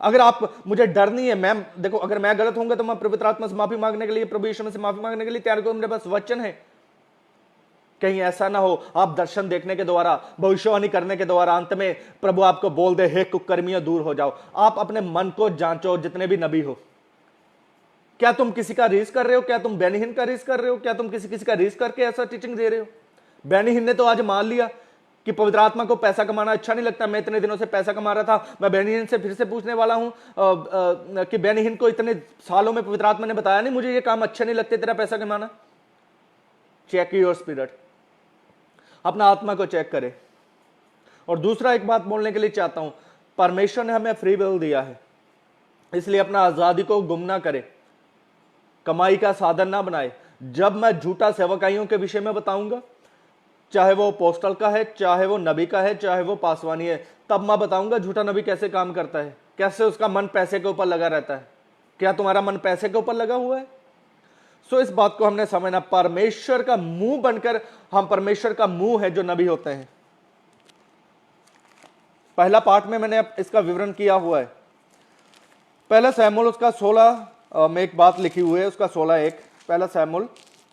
अगर आप, मुझे डर नहीं है, मैं देखो, अगर मैं गलत होऊंगा तो मैं पवित्र आत्मा से माफी मांगने के लिए, प्रभु यीशु से माफी मांगने के लिए तैयार हूं। मेरे पास वचन है। कहीं ऐसा ना हो आप दर्शन देखने के द्वारा, भविष्यवाणी करने के द्वारा अंत में प्रभु आपको बोल दे, हे कुकर्मियों दूर हो जाओ। आप अपने मन को जांचो, जितने भी नबी हो, क्या तुम किसी का रीस कर रहे हो? क्या तुम बेनीहीन का रीस कर रहे हो? क्या तुम किसी का रीस करके ऐसा टीचिंग दे रहे हो? बेनीहीन ने तो आज मान लिया कि पवित्र आत्मा को पैसा कमाना अच्छा नहीं लगता। मैं इतने दिनों से पैसा कमा रहा था, मैं बेनीहीन से फिर से पूछने वाला हूं कि बेनीहीन को इतने सालों में पवित्र आत्मा ने बताया नहीं मुझे ये काम अच्छे नहीं लगते तेरा पैसा कमाना। चेक योर स्पिरिट, अपना आत्मा को चेक करे। और दूसरा एक बात बोलने के लिए चाहता हूं, परमेश्वर ने हमें फ्री विल दिया है, इसलिए अपना आजादी को गुम ना करे, कमाई का साधन ना बनाए। जब मैं झूठा सेवकाइयों के विषय में बताऊंगा, चाहे वो पोस्टल का है, चाहे वो नबी का है, चाहे वो पासवानी है, तब मैं बताऊंगा झूठा नबी कैसे काम करता है, कैसे उसका मन पैसे के ऊपर लगा रहता है। क्या तुम्हारा मन पैसे के ऊपर लगा हुआ है? सो इस बात को हमने समझना, परमेश्वर का मुंह बनकर हम परमेश्वर का मुंह है जो नबी होते हैं। पहला पार्ट में मैंने इसका विवरण किया हुआ है। पहला सैमुएल उसका 16 में एक बात लिखी हुई है, उसका 16:1। पहला सैमुएल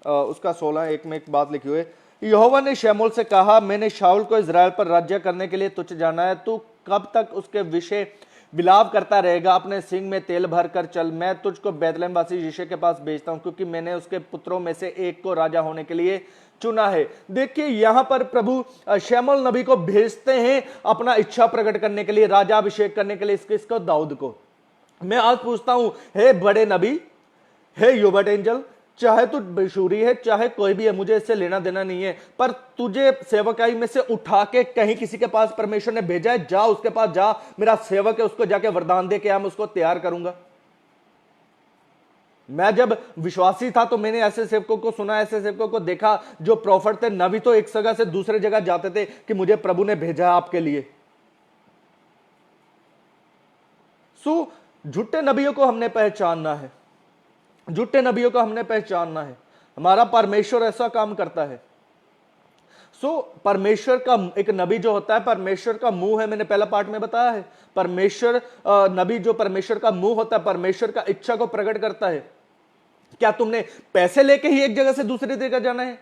उसका 16:1 में एक बात लिखी हुई है, यहोवा ने शमूएल से कहा, मैंने शाऊल को इजराइल पर राज्य करने के लिए तुझे जाना है, तू कब तक उसके विषय विलाप करता रहेगा? अपने सिंग में तेल भर कर चल, मैं तुझको बैतलहम वासी यिशै के पास भेजता हूं, क्योंकि मैंने उसके पुत्रों में से एक को राजा होने के लिए चुना है। देखिए यहां पर प्रभु शमूएल नबी को भेजते हैं अपना इच्छा प्रकट करने के लिए, राजा अभिषेक करने के लिए इसको दाऊद को। मैं आज पूछता हूं, हे बड़े नबी, हे युवट एंजल, चाहे तू बेशूरी है, चाहे कोई भी है, मुझे इससे लेना देना नहीं है, पर तुझे सेवकाई में से उठा के कहीं किसी के पास परमेश्वर ने भेजा है, जा उसके पास जा, मेरा सेवक है, उसको जाके वरदान दे के मैं उसको तैयार करूंगा। मैं जब विश्वासी था तो मैंने ऐसे सेवकों को सुना, ऐसे सेवकों को देखा जो प्रॉफिट थे, नबी तो एक जगह से दूसरे जगह जाते थे कि मुझे प्रभु ने भेजा है आपके लिए। सो झूठे नबियों को हमने पहचानना है, झूठे नबियों को हमने पहचानना है। हमारा परमेश्वर ऐसा काम करता है। परमेश्वर का एक नबी जो होता है, परमेश्वर का मुंह है, मैंने पहला पार्ट में बताया है। परमेश्वर नबी जो परमेश्वर का मुंह होता है, परमेश्वर का इच्छा को प्रकट करता है। क्या तुमने पैसे लेके ही एक जगह से दूसरी जगह जाना है?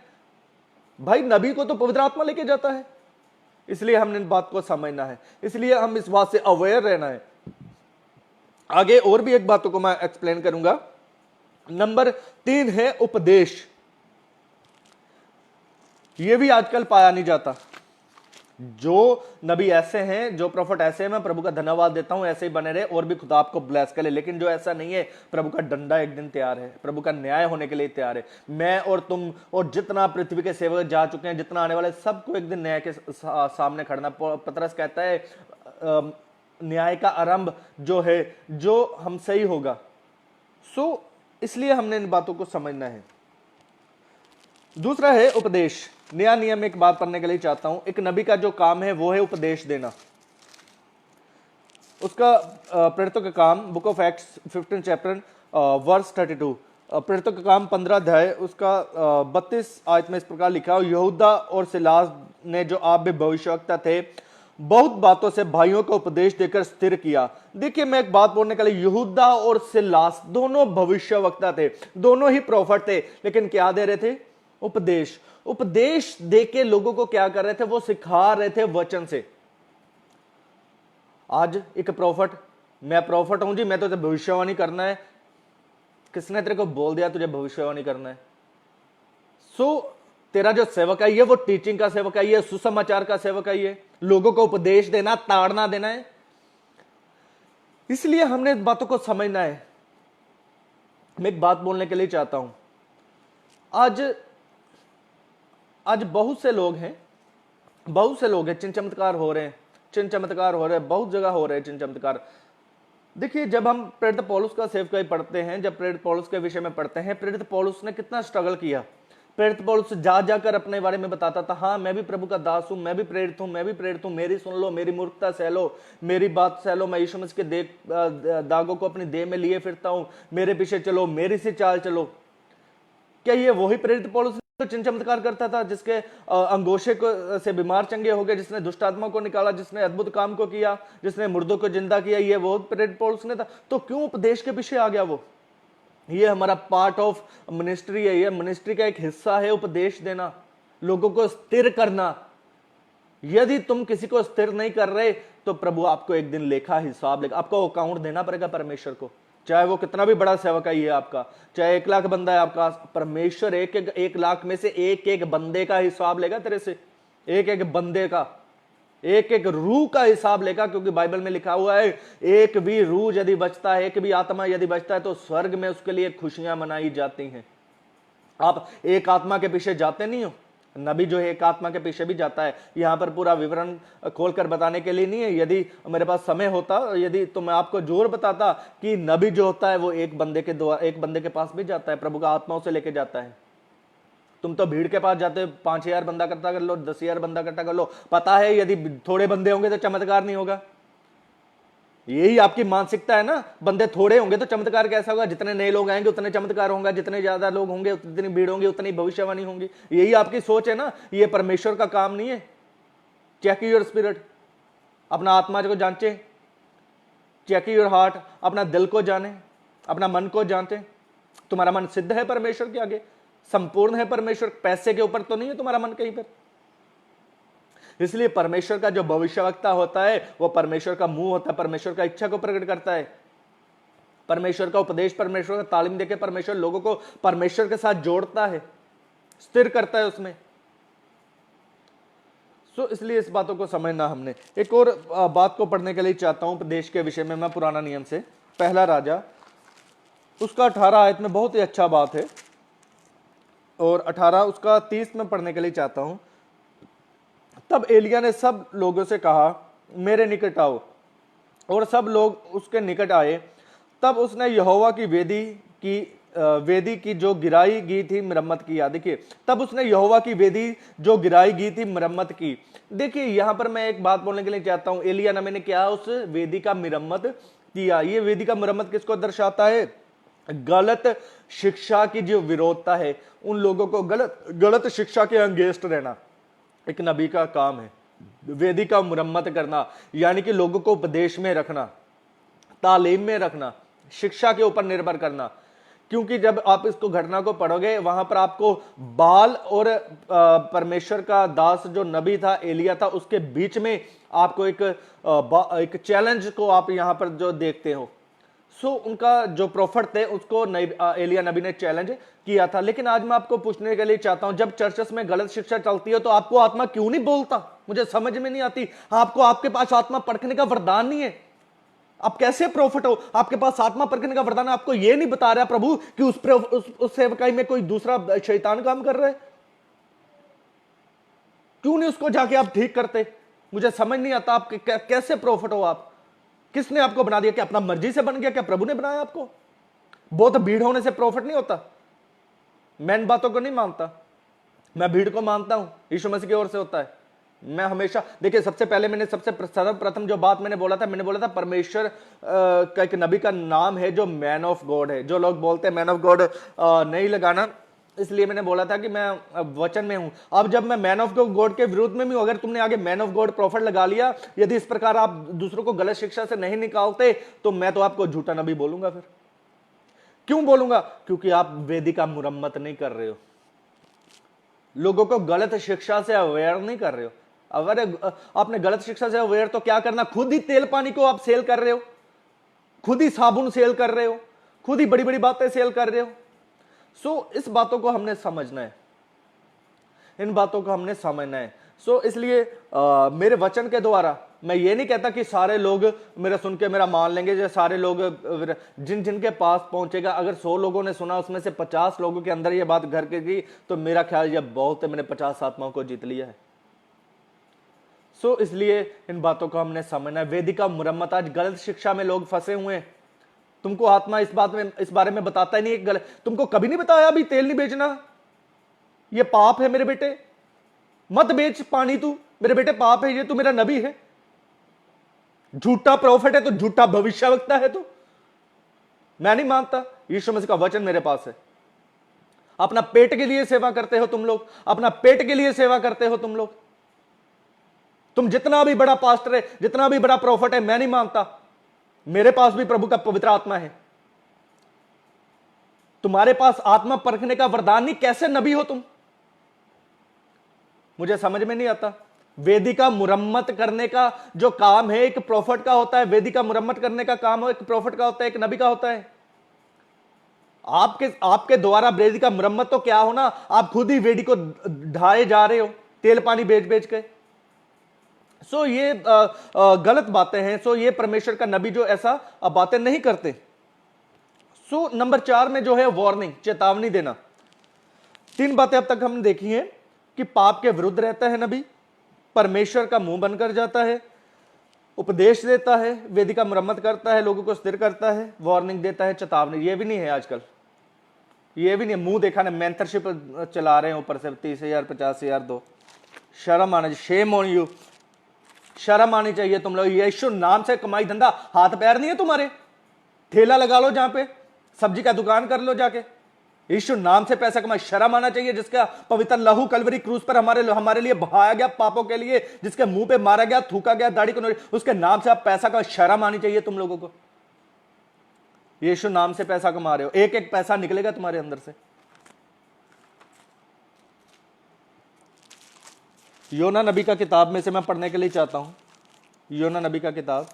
भाई नबी को तो पवित्र आत्मा लेके जाता है। इसलिए हमने इन बात को समझना है, इसलिए हम इस बात से अवेयर रहना है। आगे और भी एक बातों को मैं एक्सप्लेन करूंगा। नंबर 3 है उपदेश। यह भी आजकल पाया नहीं जाता। जो नबी ऐसे हैं, जो प्रॉफिट ऐसे हैं, मैं प्रभु का धन्यवाद देता हूं, ऐसे ही बने रहे और भी खुदा आपको ब्लेस करे। लेकिन जो ऐसा नहीं है, प्रभु का डंडा एक दिन तैयार है, प्रभु का न्याय होने के लिए तैयार है। मैं और तुम और जितना पृथ्वी के सेवक जा चुके हैं, जितना आने वाले, सबको एक दिन न्याय के सामने खड़ना। पतरस कहता है न्याय का आरंभ जो है, जो हमसे ही होगा। इसलिए हमने इन बातों को समझना है। दूसरा है उपदेश। नया नियम एक बात पढ़ने के लिए चाहता हूं। एक नबी का जो काम है वो है उपदेश देना। उसका प्रेरितों का काम, book of acts 15 chapter verse 32। प्रेरितों का काम 15 अध्याय उसका 32 आयत में इस प्रकार लिखा है, यहूदा और सिलास ने जो आप भी भविष्यवक्ता थे बहुत बातों से भाइयों को उपदेश देकर स्थिर किया। देखिए मैं एक बात बोलने के लिए, यहूदा और सिलास दोनों भविष्यवक्ता थे, दोनों ही प्रॉफिट थे, लेकिन क्या दे रहे थे? उपदेश। उपदेश देके लोगों को क्या कर रहे थे? वो सिखा रहे थे वचन से। आज एक प्रॉफिट, मैं प्रॉफिट हूं जी, मैं तो भविष्यवाणी करना है। किसने तेरे को बोल दिया तुझे भविष्यवाणी करना है? तेरा जो सेवकाई है वो टीचिंग का सेवकाई है, सुसमाचार का सेवकाई है, लोगों को उपदेश देना, ताड़ना देना है। इसलिए हमने इस बातों को समझना है। मैं एक बात बोलने के लिए चाहता हूं, आज बहुत से लोग हैं चिन्ह चमत्कार हो रहे हैं, बहुत जगह हो रहे हैं चिन्ह चमत्कार। देखिए जब हम प्रेरित पौलुस का सेवकाई पढ़ते हैं, जब प्रेरित पौलुस के विषय में पढ़ते हैं, प्रेरित पौलुस ने कितना स्ट्रगल किया। प्रेरित पौलुस जा जाकर अपने बारे में बताता था, हाँ मैं भी प्रभु का दास हूं, मैं भी प्रेरित हूं, मेरी सुन लो, मेरी मूर्खता सह लो, मेरी बात सह लो, मैं यीशु मसीह के दागों को अपनी देह में लिए फिरता हूं, मेरे पीछे चलो, मेरी सी चाल चलो। क्या ये वही प्रेरित पौलुस तो चिन्ह चमत्कार करता था, जिसके अंगोशे को से बीमार चंगे हो गए, जिसने दुष्ट आत्मा को निकाला, जिसने अद्भुत काम को किया, जिसने मुर्दों को जिंदा किया? ये वो प्रेरित पौलुस ने था। तो क्यों उपदेश के पीछे आ गया वो? ये हमारा पार्ट ऑफ मिनिस्ट्री है, ये मिनिस्ट्री का एक हिस्सा है, उपदेश देना, लोगों को स्थिर करना। यदि तुम किसी को स्थिर नहीं कर रहे तो प्रभु आपको एक दिन लेखा हिसाब लेगा, आपको अकाउंट देना पड़ेगा परमेश्वर को। चाहे वो कितना भी बड़ा सेवकाई है आपका, चाहे 1 लाख बंदा है आपका, परमेश्वर एक लाख में से एक बंदे का हिसाब लेगा तेरे से, एक बंदे का, एक रूह का हिसाब लेगा। क्योंकि बाइबल में लिखा हुआ है, एक भी रूह यदि बचता है, एक भी आत्मा यदि बचता है तो स्वर्ग में उसके लिए खुशियां मनाई जाती हैं। आप एक आत्मा के पीछे जाते नहीं हो, नबी जो है एक आत्मा के पीछे भी जाता है। यहां पर पूरा विवरण खोलकर बताने के लिए नहीं है, यदि मेरे पास समय होता, यदि तो मैं आपको जोर बताता कि नबी जो होता है वो एक बंदे के पास भी जाता है, प्रभु का आत्माओं से लेके जाता है। तुम तो भीड़ के पास जाते हो, 5,000 बंदा इकट्ठा कर लो, 10,000 बंदा इकट्ठा कर लो, पता है यदि थोड़े बंदे होंगे तो चमत्कार नहीं होगा। यही आपकी मानसिकता है ना, बंदे थोड़े होंगे तो चमत्कार कैसा होगा? जितने नए लोग आएंगे उतने चमत्कार होगा, जितने ज्यादा लोग होंगे उतनी भीड़ होंगी, उतनी भविष्यवाणी होंगी। यही आपकी सोच है ना, ये परमेश्वर का काम नहीं है। चेक योर स्पिरिट, अपना आत्मा को जांचे, चेक योर हार्ट, अपना दिल को जाने, अपना मन को जांचे। तुम्हारा मन सिद्ध है परमेश्वर के आगे, संपूर्ण है परमेश्वर, पैसे के ऊपर तो नहीं है तुम्हारा मन कहीं पर। इसलिए परमेश्वर का जो भविष्यवक्ता होता है वो परमेश्वर का मुंह होता है, परमेश्वर का इच्छा को प्रकट करता है, परमेश्वर का उपदेश, परमेश्वर का तालीम देके परमेश्वर लोगों को परमेश्वर के साथ जोड़ता है, स्थिर करता है उसमें। इसलिए इस बातों को समझना हमने। एक और बात को पढ़ने के लिए चाहता हूं उपदेश के विषय में, मैं पुराना नियम से, पहला राजा उसका 18 आयत में बहुत ही अच्छा बात है, और 18 उसका 30 में पढ़ने के लिए चाहता हूं। तब एलिया ने सब लोगों से कहा, मेरे निकट आओ, और सब लोग उसके निकट आए। तब उसने यहोवा की वेदी की जो गिराई गई थी मरम्मत किया। देखिए, तब उसने यहोवा की वेदी जो गिराई गई थी मरम्मत की। देखिए यहां पर मैं एक बात बोलने के लिए चाहता हूं, एलिया नबी ने क्या उस वेदी का मरम्मत किया। ये वेदी का मरम्मत किसको दर्शाता है? गलत शिक्षा की जो विरोधता है, उन लोगों को गलत शिक्षा के अगेंस्ट रहना एक नबी का काम है। वेदी का मुरम्मत करना यानी कि लोगों को उपदेश में रखना, तालीम में रखना, शिक्षा के ऊपर निर्भर करना। क्योंकि जब आप इसको घटना को पढ़ोगे, वहां पर आपको बाल और परमेश्वर का दास जो नबी था एलिया था, उसके बीच में आपको एक चैलेंज को आप यहां पर जो देखते हो। उनका जो प्रॉफिट थे उसको एलिया नबी ने चैलेंज किया था। लेकिन आज मैं आपको पूछने के लिए चाहता हूं, जब चर्चेस में गलत शिक्षा चलती है तो आपको आत्मा क्यों नहीं बोलता? मुझे समझ में नहीं आती। आपके पास आत्मा परखने का वरदान नहीं है, आप कैसे प्रॉफिट हो? आपके पास आत्मा परखने का वरदान, आपको यह नहीं बता रहा प्रभु कि उस सेवकाई में कोई दूसरा शैतान काम कर रहा है। क्यों नहीं उसको जाके आप ठीक करते? मुझे समझ नहीं आता आप कैसे प्रॉफिट हो। आप किसने आपको बना दिया? क्या अपना मर्जी से बन गया? क्या प्रभु ने बनाया आपको? बहुत भीड़ होने से प्रॉफिट नहीं होता। मैं इन बातों को नहीं मानता, मैं भीड़ को मानता हूं, यीशु मसीह की ओर से होता है। मैं हमेशा देखिए, सबसे पहले मैंने सबसे सर्वप्रथम जो बात मैंने बोला था परमेश्वर का एक नबी का नाम है जो मैन ऑफ गॉड है। जो लोग बोलते हैं मैन ऑफ गॉड नहीं लगाना, इसलिए मैंने बोला था कि मैं वचन में हूं। अब जब मैं मैन ऑफ गॉड के विरुद्ध में भी हूं, अगर तुमने आगे मैन ऑफ गॉड प्रॉफिट लगा लिया, यदि इस प्रकार आप दूसरों को गलत शिक्षा से नहीं निकालते, तो मैं तो आपको झूठा नबी बोलूंगा। फिर क्यों बोलूंगा? क्योंकि आप वेदी का मुरम्मत नहीं कर रहे हो, लोगों को गलत शिक्षा से अवेयर नहीं कर रहे हो। अगर आपने गलत शिक्षा से अवेयर तो क्या करना, खुद ही तेल पानी को आप सेल कर रहे हो, खुद ही साबुन सेल कर रहे हो, खुद ही बड़ी बड़ी बातें सेल कर रहे हो। सो इस बातों को हमने समझना है, इन बातों को हमने समझना है। सो इसलिए मेरे वचन के द्वारा मैं ये नहीं कहता कि सारे लोग मेरा सुन के मेरा मान लेंगे, जो सारे लोग जिन जिनके पास पहुंचेगा, अगर 100 लोगों ने सुना उसमें से 50 लोगों के अंदर ये बात घर के गई, तो मेरा ख्याल ये बहुत है, मैंने 50 आत्माओं को जीत लिया है। सो इसलिए इन बातों को हमने समझना है। वेदिका मुरम्मत, आज गलत शिक्षा में लोग फंसे हुए हैं। तुमको आत्मा इस बारे में बताता ही नहीं, गलत, तुमको कभी नहीं बताया अभी तेल नहीं बेचना, ये पाप है मेरे बेटे, मत बेच पानी तू मेरे बेटे, पाप है ये, तू मेरा नबी है, झूठा प्रॉफिट है, तो झूठा भविष्यवक्ता है तू। मैं नहीं मानता, यीशु मसीह का वचन मेरे पास है। अपना पेट के लिए सेवा करते हो तुम लोग, अपना पेट के लिए सेवा करते हो तुम लोग। तुम जितना भी बड़ा पास्टर है, जितना भी बड़ा प्रॉफिट है, मैं नहीं मानता, मेरे पास भी प्रभु का पवित्र आत्मा है। तुम्हारे पास आत्मा परखने का वरदान नहीं, कैसे नबी हो तुम? मुझे समझ में नहीं आता। वेदिका मुरम्मत करने का जो काम है एक प्रॉफिट का होता है, वेदिका मुरम्मत करने का काम एक प्रॉफिट का होता है, एक नबी का होता है। आपके द्वारा वेदिका मुरम्मत तो क्या होना, आप खुद ही वेदी को ढाए जा रहे हो तेल पानी बेच बेच के। सो ये गलत बातें हैं। सो ये परमेश्वर का नबी जो ऐसा बातें नहीं करते। सो नंबर 4 में जो है वार्निंग, चेतावनी देना। 3 बातें अब तक हमने देखी हैं कि पाप के विरुद्ध रहता है नबी, परमेश्वर का मुंह बनकर जाता है, उपदेश देता है, वेदी का मुरम्मत करता है, लोगों को स्थिर करता है, वार्निंग देता है, चेतावनी। ये भी नहीं है आजकल, ये भी नहीं, मुंह देखा ना, मेंटरशिप चला रहे हैं ऊपर से 30,000 50,000 दो। शर्म आना, शेम ऑन यू, शर्म आनी चाहिए तुम लोग। यीशु नाम से कमाई धंधा, हाथ पैर नहीं है तुम्हारे, ठेला लगा लो, जहां पे सब्जी का दुकान कर लो जाके, यीशु नाम से पैसा कमाई। शर्म आना चाहिए, जिसका पवित्र लहू कलवरी क्रूस पर हमारे लिए बहाया गया पापों के लिए, जिसके मुंह पे मारा गया, थूका गया, दाढ़ी को, उसके नाम से आप पैसा कमा। शर्म आनी चाहिए तुम लोगों को। यीशु नाम से पैसा कमा रहे हो, एक एक पैसा निकलेगा तुम्हारे अंदर से। योना नबी का किताब में से मैं पढ़ने के लिए चाहता हूं, योना नबी का किताब,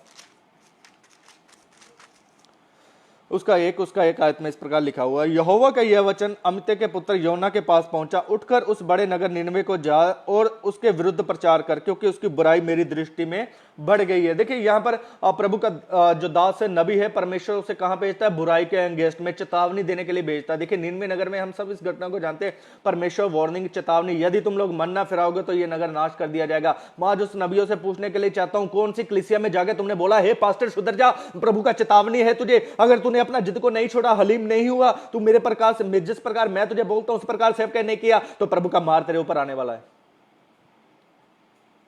उसका एक आयत में इस प्रकार लिखा हुआ है, यहोवा का यह वचन अमित्य के पुत्र योना के पास पहुंचा, उठकर उस बड़े नगर निनवे को जा और उसके विरुद्ध प्रचार कर, क्योंकि उसकी बुराई मेरी दृष्टि में बढ़ गई है। देखिए यहां पर प्रभु का जो दास है, नबी है, परमेश्वर उसे कहां भेजता है? बुराई के अगेंस्ट में चेतावनी देने के लिए भेजता है। देखिए निनवे नगर में हम सब इस घटना को जानते हैं, परमेश्वर वार्निंग, चेतावनी, यदि तुम लोग मन ना फिराओगे तो ये नगर नाश कर दिया जाएगा। मैं आज उस नबियों से पूछने के लिए चाहता हूं, कौन सी कलीसिया में जाके तुमने बोला, हे पास्टर सुधर जा, प्रभु का चेतावनी है तुझे, अगर तूने अपना जिद को नहीं छोड़ा, हलीम नहीं हुआ, तू मेरे प्रकार से, जिस प्रकार मैं तुझे बोलता हूं उस प्रकार सेवकाई नहीं किया, तो प्रभु का मार तेरे ऊपर आने वाला है।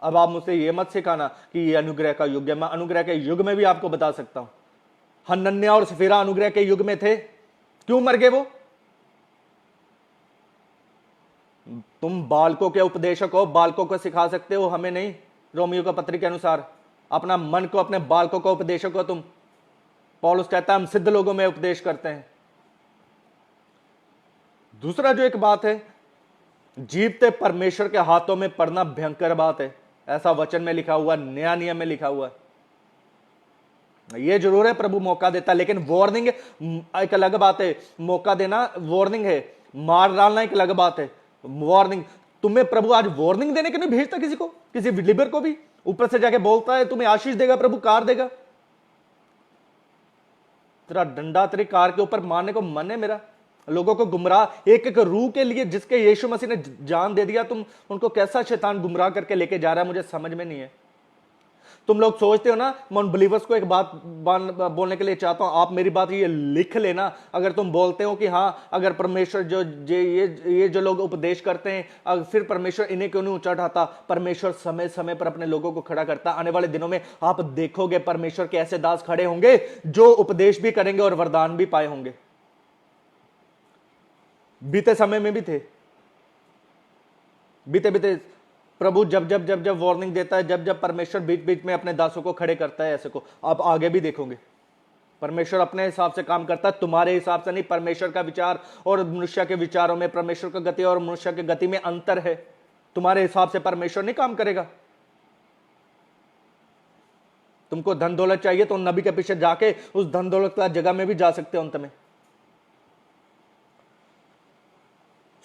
अब आप मुझसे ये मत सिखाना कि ये अनुग्रह का युग है। मैं अनुग्रह के युग में भी आपको बता सकता हूं, हनन्याह और सफीरा अनुग्रह के युग में थे, क्यों मर गए वो? तुम बालकों के उपदेशक हो, बालकों को सिखा सकते हो, हमें नहीं। रोमियो का पत्री के अनुसार अपना मन को, अपने बालकों का उपदेशक हो तुम। पौलुस कहता है हम सिद्ध लोगों में उपदेश करते हैं। दूसरा जो एक बात है, जीवते परमेश्वर के हाथों में पड़ना भयंकर बात है, ऐसा वचन में लिखा हुआ, नया नियम में लिखा हुआ है। ये जरूर है प्रभु मौका देता है, लेकिन वार्निंग एक अलग बात है। मौका देना वार्निंग है, मार डालना एक अलग बात है। वार्निंग, तुम्हें प्रभु आज वार्निंग देने के नहीं भेजता किसी को, किसी बिलीवर को भी। ऊपर से जाके बोलता है तुम्हें आशीष देगा प्रभु, कार देगा। तेरा डंडा तेरी कार के ऊपर मारने को मन है मेरा। लोगों को गुमराह, एक एक रूह के लिए जिसके यीशु मसीह ने जान दे दिया, तुम उनको कैसा शैतान गुमराह करके लेके जा रहा है, मुझे समझ में नहीं है। तुम लोग सोचते हो ना, मैं उन बिलीवर्स को एक बात बोलने के लिए चाहता हूं, आप मेरी बात ये लिख लेना। अगर तुम बोलते हो कि हाँ, अगर परमेश्वर जो ये जो लोग उपदेश करते हैं, अगर फिर परमेश्वर इन्हें क्यों नहीं ऊंचा उठाता? परमेश्वर समय समय पर अपने लोगों को खड़ा करता। आने वाले दिनों में आप देखोगे परमेश्वर के ऐसे दास खड़े होंगे जो उपदेश भी करेंगे और वरदान भी पाए होंगे। बीते समय में भी थे, बीते बीते प्रभु जब जब जब जब वार्निंग देता है, जब जब परमेश्वर बीच बीच में अपने दासों को खड़े करता है, ऐसे को आप आगे भी देखोगे। परमेश्वर अपने हिसाब से काम करता है, तुम्हारे हिसाब से नहीं। परमेश्वर का विचार और मनुष्य के विचारों में, परमेश्वर की गति और मनुष्य की गति में अंतर है। तुम्हारे हिसाब से परमेश्वर नहीं काम करेगा। तुमको धन दौलत चाहिए तो नबी के पीछे जाके उस धन दौलत की जगह में भी जा सकते हो अंत में।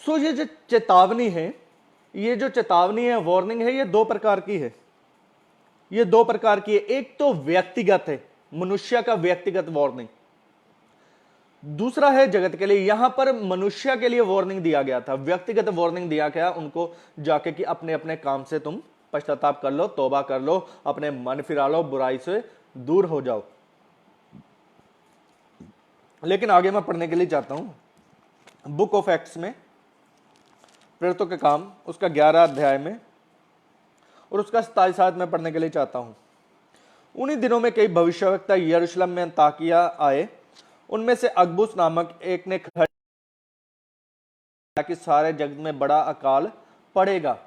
सो ये जो चेतावनी है, ये जो चेतावनी है, वार्निंग है, ये दो प्रकार की है। ये दो प्रकार की है। एक तो व्यक्तिगत है, मनुष्य का व्यक्तिगत वार्निंग। दूसरा है जगत के लिए। यहां पर मनुष्य के लिए वार्निंग दिया गया था, व्यक्तिगत वार्निंग दिया गया उनको जाके कि अपने अपने काम से तुम पश्चाताप कर लो, तौबा कर लो, अपने मन फिरा लो, बुराई से दूर हो जाओ। लेकिन आगे मैं पढ़ने के लिए चाहता हूं बुक ऑफ एक्ट्स में, प्रेरितों के काम, उसका 11 अध्याय में और उसका 27 आयत में पढ़ने के लिए चाहता हूं। उन्हीं दिनों में कई भविष्यवक्ता यरूशलेम में अंताकिया आए। उनमें से अगबुस नामक एक ने खड़ा कि सारे जगत में बड़ा अकाल पड़ेगा।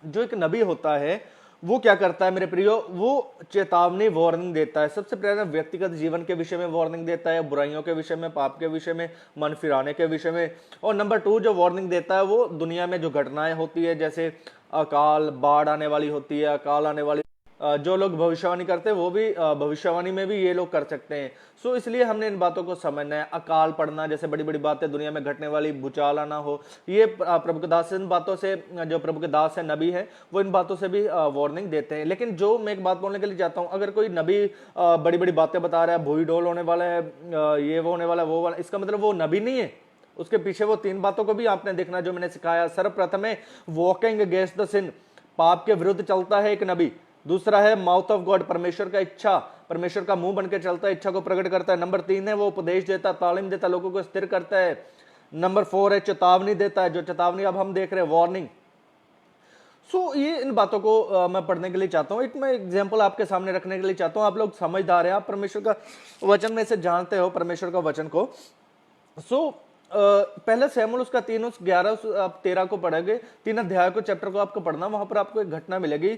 जो एक नबी होता है वो क्या करता है मेरे प्रियो? वो चेतावनी, वार्निंग देता है। सबसे पहले व्यक्तिगत जीवन के विषय में वार्निंग देता है, बुराइयों के विषय में, पाप के विषय में, मन फिराने के विषय में। और नंबर 2 जो वार्निंग देता है वो दुनिया में जो घटनाएं होती है, जैसे अकाल, बाढ़ आने वाली होती है, अकाल आने वाली, जो लोग भविष्यवाणी करते हैं वो भी भविष्यवाणी में भी ये लोग कर सकते हैं। सो इसलिए हमने इन बातों को समझना है। अकाल पड़ना जैसे बड़ी बड़ी बातें दुनिया में घटने वाली, भूचाल आना हो, ये प्रभु के दास इन बातों से, जो प्रभु के दास है, नबी है, वो इन बातों से भी वार्निंग देते हैं। लेकिन जो मैं एक बात बोलने के लिए चाहता हूँ, अगर कोई नबी बड़ी बड़ी बातें बता रहा है, भूई डोल होने वाला है, ये वो होने वाला है, वो वाला, इसका मतलब वो नबी नहीं है। उसके पीछे वो 3 बातों को भी आपने देखना जो मैंने सिखाया। सर्वप्रथम है वॉकिंग अगेंस्ट द सिन, पाप के विरुद्ध चलता है एक नबी। दूसरा है माउथ ऑफ गॉड, परमेश्वर का इच्छा, परमेश्वर का मुंह बनकर चलता है, इच्छा को प्रकट करता है। नंबर 3 है वो उपदेश देता, तालीम देता, लोगों को स्थिर करता है। नंबर 4 है चेतावनी देता है, जो चेतावनी अब हम देख रहे हैं, वार्निंग। सो ये इन बातों को मैं पढ़ने के लिए चाहता हूँ। एक मैं एग्जाम्पल आपके सामने रखने के लिए चाहता हूँ। आप लोग समझदार हैं, आप परमेश्वर का वचन में से जानते हो परमेश्वर का वचन को। सो पहले शमूएल उसका 3:11-13 को पढ़ोगे, 3 अध्याय को, चैप्टर को आपको पढ़ना। वहां पर आपको एक घटना मिलेगी।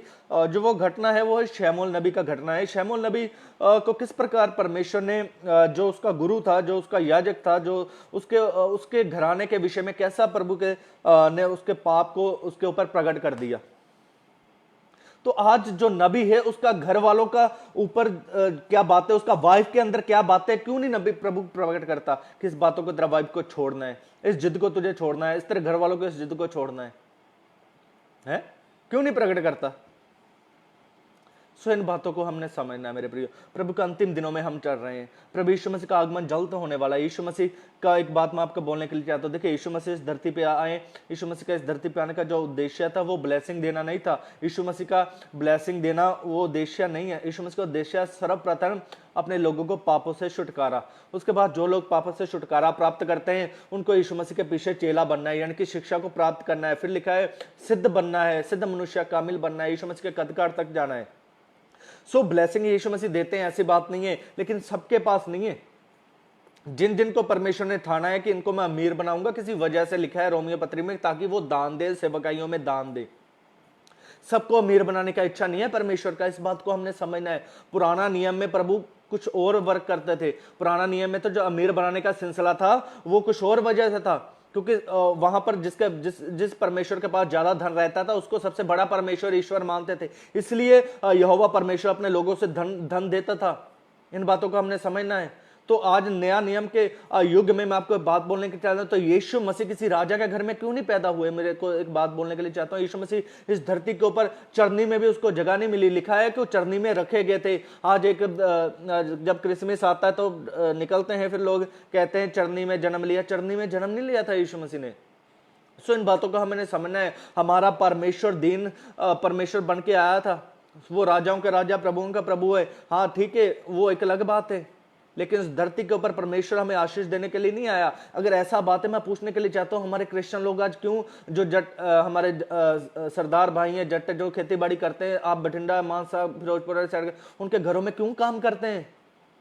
जो वो घटना है वो है शमूएल नबी का घटना है। शमूएल नबी को किस प्रकार परमेश्वर ने, जो उसका गुरु था, जो उसका याजक था, जो उसके घराने के विषय में कैसा प्रभु के ने उसके पाप को उसके ऊपर प्रकट कर दिया। तो आज जो नबी है उसका घर वालों का ऊपर क्या बातें, उसका वाइफ के अंदर क्या बातें, क्यों नहीं नबी प्रभु प्रकट करता? किस बातों को तेरा वाइफ को छोड़ना है, इस जिद को तुझे छोड़ना है, इस तेरे घर वालों को इस जिद को छोड़ना है? क्यों नहीं प्रकट करता? सो इन बातों को हमने समझना है मेरे प्रियो। प्रभु का अंतिम दिनों में हम चल रहे हैं। प्रभु यीशु मसीह का आगमन जल्द होने वाला है। यीशु मसीह का एक बात मैं आपको बोलने के लिए चाहता हूं। देखिए, यीशु मसीह इस धरती पे आए। यीशु मसीह का इस धरती पे आने का जो उद्देश्य था वो ब्लेसिंग देना नहीं था। यीशु मसीह का ब्लेसिंग देना वो उद्देश्य नहीं है। यीशु मसीह का उद्देश्य सर्वप्रथम अपने लोगों को पापों से छुटकारा। उसके बाद जो लोग पापों से छुटकारा प्राप्त करते हैं उनको यीशु मसीह के पीछे चेला बनना है, यानी कि शिक्षा को प्राप्त करना है। फिर लिखा है सिद्ध बनना है, सिद्ध मनुष्य कामिल बनना है, यीशु मसीह के कदकार तक जाना है। सो ब्लेसिंग यीशु मसीह देते हैं, ऐसी बात नहीं है, लेकिन सबके पास नहीं है। जिन जिन को परमेश्वर ने ठाना है कि इनको मैं अमीर बनाऊंगा, किसी वजह से लिखा है रोमियो पत्री में, ताकि वो दान दे, सेवकाइयों में दान दे। सबको अमीर बनाने का इच्छा नहीं है परमेश्वर का। इस बात को हमने समझना है। पुराना नियम में प्रभु कुछ और वर्क करते थे। पुराना नियम में तो जो अमीर बनाने का सिलसिला था वो कुछ और वजह से था, क्योंकि वहां पर जिस परमेश्वर के पास ज्यादा धन रहता था उसको सबसे बड़ा परमेश्वर ईश्वर मानते थे। इसलिए यहोवा परमेश्वर अपने लोगों से धन देता था। इन बातों को हमने समझना है। तो आज नया नियम के युग में मैं आपको बात बोलने के चाहता हूं, तो यीशु मसीह किसी राजा के घर में क्यों नहीं पैदा हुए? मेरे को एक बात बोलने के लिए चाहता हूं। यीशु मसीह इस धरती के ऊपर चरनी में भी उसको जगह नहीं मिली। लिखा है कि वो चरनी में रखे गए थे। आज एक जब क्रिसमस आता है तो निकलते हैं, फिर लोग कहते हैं चरनी में जन्म लिया। चरनी में जन्म नहीं लिया था यीशु मसीह ने। सो इन बातों को हमें समझना है। हमारा परमेश्वर परमेश्वर बन के आया था। वो राजाओं के राजा प्रभुओं का प्रभु है। हाँ ठीक है, वो एक अलग बात है, लेकिन इस धरती के ऊपर परमेश्वर हमें आशीष देने के लिए नहीं आया। अगर ऐसा बात है, मैं पूछने के लिए चाहता हूँ, हमारे क्रिश्चियन लोग आज क्यों, जो हमारे सरदार भाई हैं, जट जो खेती बाड़ी करते हैं, आप बठिंडा मानसा फिरोजपुर साइड, उनके घरों में क्यों काम करते हैं?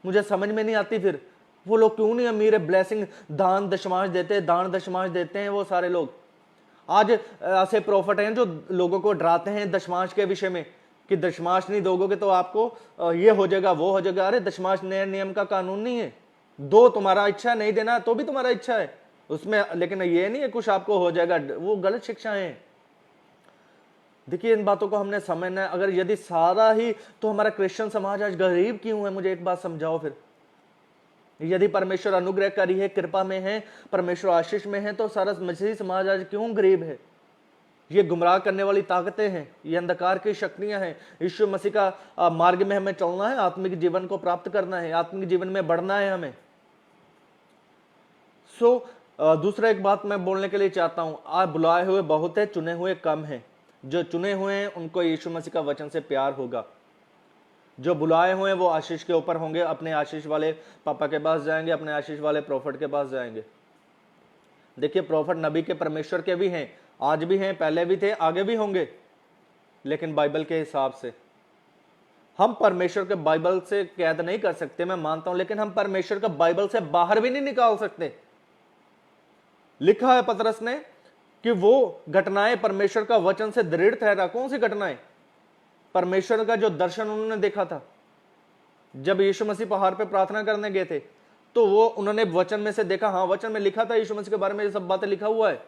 मुझे समझ में नहीं आती। फिर वो लोग क्यों नहीं अमीर है, ब्लेसिंग दान दशमांश देते हैं, दान दशमांश देते हैं वो सारे लोग। आज ऐसे प्रॉफिट हैं जो लोगों को डराते हैं दशमांश के विषय में, कि दशमांश नहीं दोगे तो आपको ये हो जाएगा वो हो जाएगा। अरे दशमांश नए नियम का कानून नहीं है, दो, तुम्हारा इच्छा नहीं देना तो भी तुम्हारा इच्छा है उसमें, लेकिन ये नहीं है कुछ आपको हो जाएगा, वो गलत शिक्षा है। देखिए इन बातों को हमने समझना है। अगर यदि सारा ही, तो हमारा क्रिश्चियन समाज आज गरीब क्यों है? मुझे एक बात समझाओ फिर। यदि परमेश्वर अनुग्रहकारी है, कृपा में है, परमेश्वर आशीष में है, तो सारा मसीही समाज आज क्यों गरीब है? ये गुमराह करने वाली ताकतें हैं, ये अंधकार की शक्तियां हैं। यीशु मसीह का मार्ग में हमें चलना है, आत्मिक जीवन को प्राप्त करना है, आत्मिक जीवन में बढ़ना है हमें। दूसरा एक बात मैं बोलने के लिए चाहता हूं, आज बुलाए हुए बहुत है, चुने हुए कम हैं। जो चुने हुए हैं उनको यीशु मसीह का वचन से प्यार होगा। जो बुलाए हुए हैं वो आशीष के ऊपर होंगे, अपने आशीष वाले पापा के पास जाएंगे, अपने आशीष वाले प्रॉफिट के पास जाएंगे। देखिए प्रॉफिट नबी के परमेश्वर के भी हैं, आज भी हैं, पहले भी थे, आगे भी होंगे, लेकिन बाइबल के हिसाब से। हम परमेश्वर के बाइबल से कैद नहीं कर सकते, मैं मानता हूं, लेकिन हम परमेश्वर का बाइबल से बाहर भी नहीं निकाल सकते। लिखा है पतरस ने कि वो घटनाएं परमेश्वर का वचन से दृढ़ ठहरा। कौन सी घटनाएं? परमेश्वर का जो दर्शन उन्होंने देखा था जब यीशु मसीह पहाड़ पे प्रार्थना करने गए थे, तो वो उन्होंने वचन में से देखा। हाँ, वचन में लिखा था यीशु मसीह के बारे में, ये सब बातें लिखा हुआ है।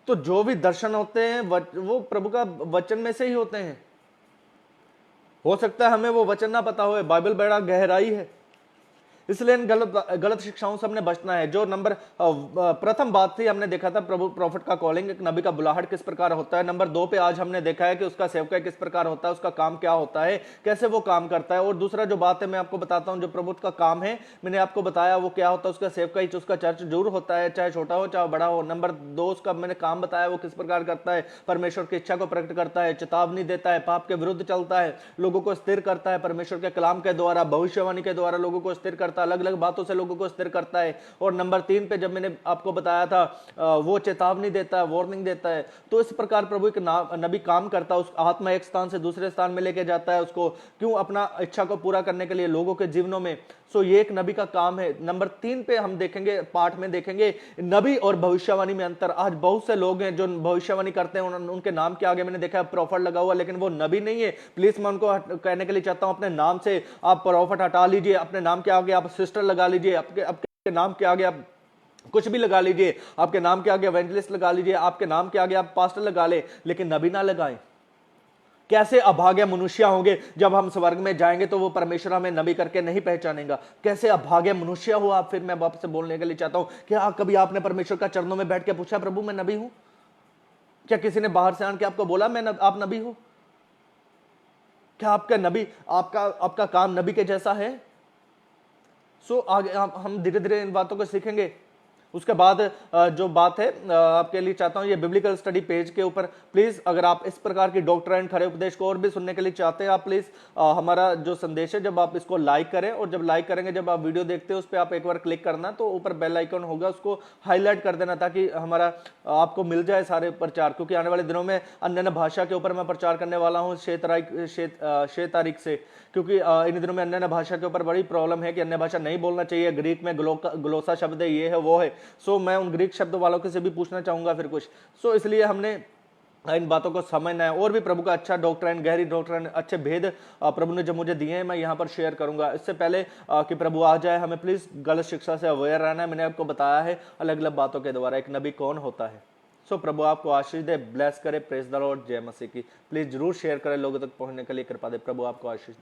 तो जो भी दर्शन होते हैं वो प्रभु का वचन में से ही होते हैं। हो सकता है हमें वो वचन ना पता हो, बाइबल बड़ा गहराई है, इसलिए इन गलत शिक्षाओं से हमने बचना है। जो प्रथम बात थी, हमने देखा था प्रभु प्रॉफिट का कॉलिंग, एक नबी का बुलाहट किस प्रकार होता है। नंबर 2 पे आज हमने देखा है कि उसका सेवकाई किस प्रकार होता है, उसका काम क्या होता है, कैसे वो काम करता है। और दूसरा जो बात है मैं आपको बताता हूं, जो प्रभु का काम है मैंने आपको बताया वो क्या होता है, उसका सेवकाई, उसका चर्च जरूर होता है, चाहे छोटा हो चाहे बड़ा हो। नंबर 2 उसका मैंने काम बताया, वो किस प्रकार करता है, परमेश्वर की इच्छा को प्रकट करता है, चेतावनी देता है, पाप के विरुद्ध चलता है, लोगों को स्थिर करता है, परमेश्वर के कलाम के द्वारा, भविष्यवाणी के द्वारा लोगों को स्थिर करता है, अलग अलग बातों से लोगों को स्थिर करता है। और नंबर 3 पे जब मैंने आपको बताया था वो चेतावनी देता है, वार्निंग देता है। तो इस प्रकार प्रभु एक नबी काम करता है, उस आत्मा एक स्थान से दूसरे स्थान में लेके जाता है उसको, क्यों? अपना इच्छा को पूरा करने के लिए लोगों के जीवनों में। ये एक नबी का काम है। नंबर 3 पे हम देखेंगे, पाठ में देखेंगे नबी और भविष्यवाणी में अंतर। आज बहुत से लोग हैं जो भविष्यवाणी करते हैं, उनके नाम के आगे मैंने देखा है प्रॉफिट लगा हुआ, लेकिन वो नबी नहीं है। प्लीज मैं उनको कहने के लिए चाहता हूं, अपने नाम से आप प्रॉफिट हटा लीजिए, अपने नाम के आगे आप सिस्टर लगा लीजिए, आपके नाम के आगे आप कुछ भी लगा लीजिए, आपके नाम के आगे एवेंजलिस्ट लगा लीजिए, आपके नाम के आगे आप पास्टर लगा ले, लेकिन नबी ना लगाएं। कैसे अभागे मनुष्य होंगे जब हम स्वर्ग में जाएंगे, तो वो परमेश्वर हमें नबी करके नहीं पहचानेगा। कैसे अभागे मनुष्य हो आप। फिर मैं वापस से बोलने के लिए चाहता हूं, क्या कभी आपने परमेश्वर का चरणों में बैठ के पूछा, प्रभु मैं नबी हूं? क्या किसी ने बाहर से आके आपको बोला आप नबी हो? क्या आपका नबी, आपका काम नबी के जैसा है? आगे हम धीरे धीरे इन बातों को सीखेंगे। उसके बाद जो बात है आपके लिए चाहता हूं, ये बिब्लिकल स्टडी पेज के ऊपर प्लीज, अगर आप इस प्रकार की डॉक्ट्राइन खरे उपदेश को और भी सुनने के लिए चाहते हैं, आप प्लीज हमारा जो संदेश है, जब आप इसको लाइक करें, और जब लाइक करेंगे, जब आप वीडियो देखते हैं उस पर आप एक बार क्लिक करना, तो ऊपर बेल आइकन होगा, उसको हाईलाइट कर देना, ताकि हमारा आपको मिल जाए सारे प्रचार। क्योंकि आने वाले दिनों में अन्य भाषा के ऊपर मैं प्रचार करने वाला हूँ 6 तारीख से, क्योंकि इन दिनों में अन्य भाषा के ऊपर बड़ी प्रॉब्लम है कि अन्य भाषा नहीं बोलना चाहिए। ग्रीक में ग्लोसा शब्द है, ये है वो है। मैं उन ग्रीक शब्द वालों के से भी पूछना चाहूंगा फिर कुछ। इसलिए हमने इन बातों को समझना है, और भी प्रभु का अच्छा डॉक्ट्राइन, गहरी डॉक्ट्राइन, अच्छे भेद प्रभु ने जो मुझे दिए हैं, मैं यहाँ पर शेयर करूंगा। इससे पहले कि प्रभु आ जाए, हमें प्लीज गलत शिक्षा से अवेयर रहना है। मैंने आपको बताया है अलग अलग बातों के द्वारा एक नबी कौन होता है। प्रभु आपको आशीष दे, ब्लेस करे, प्रेज द लॉर्ड, जय मसीह की। प्लीज जरूर शेयर करें, लोगों तक पहुंचने के लिए कृपा दे। प्रभु आपको आशीष दे।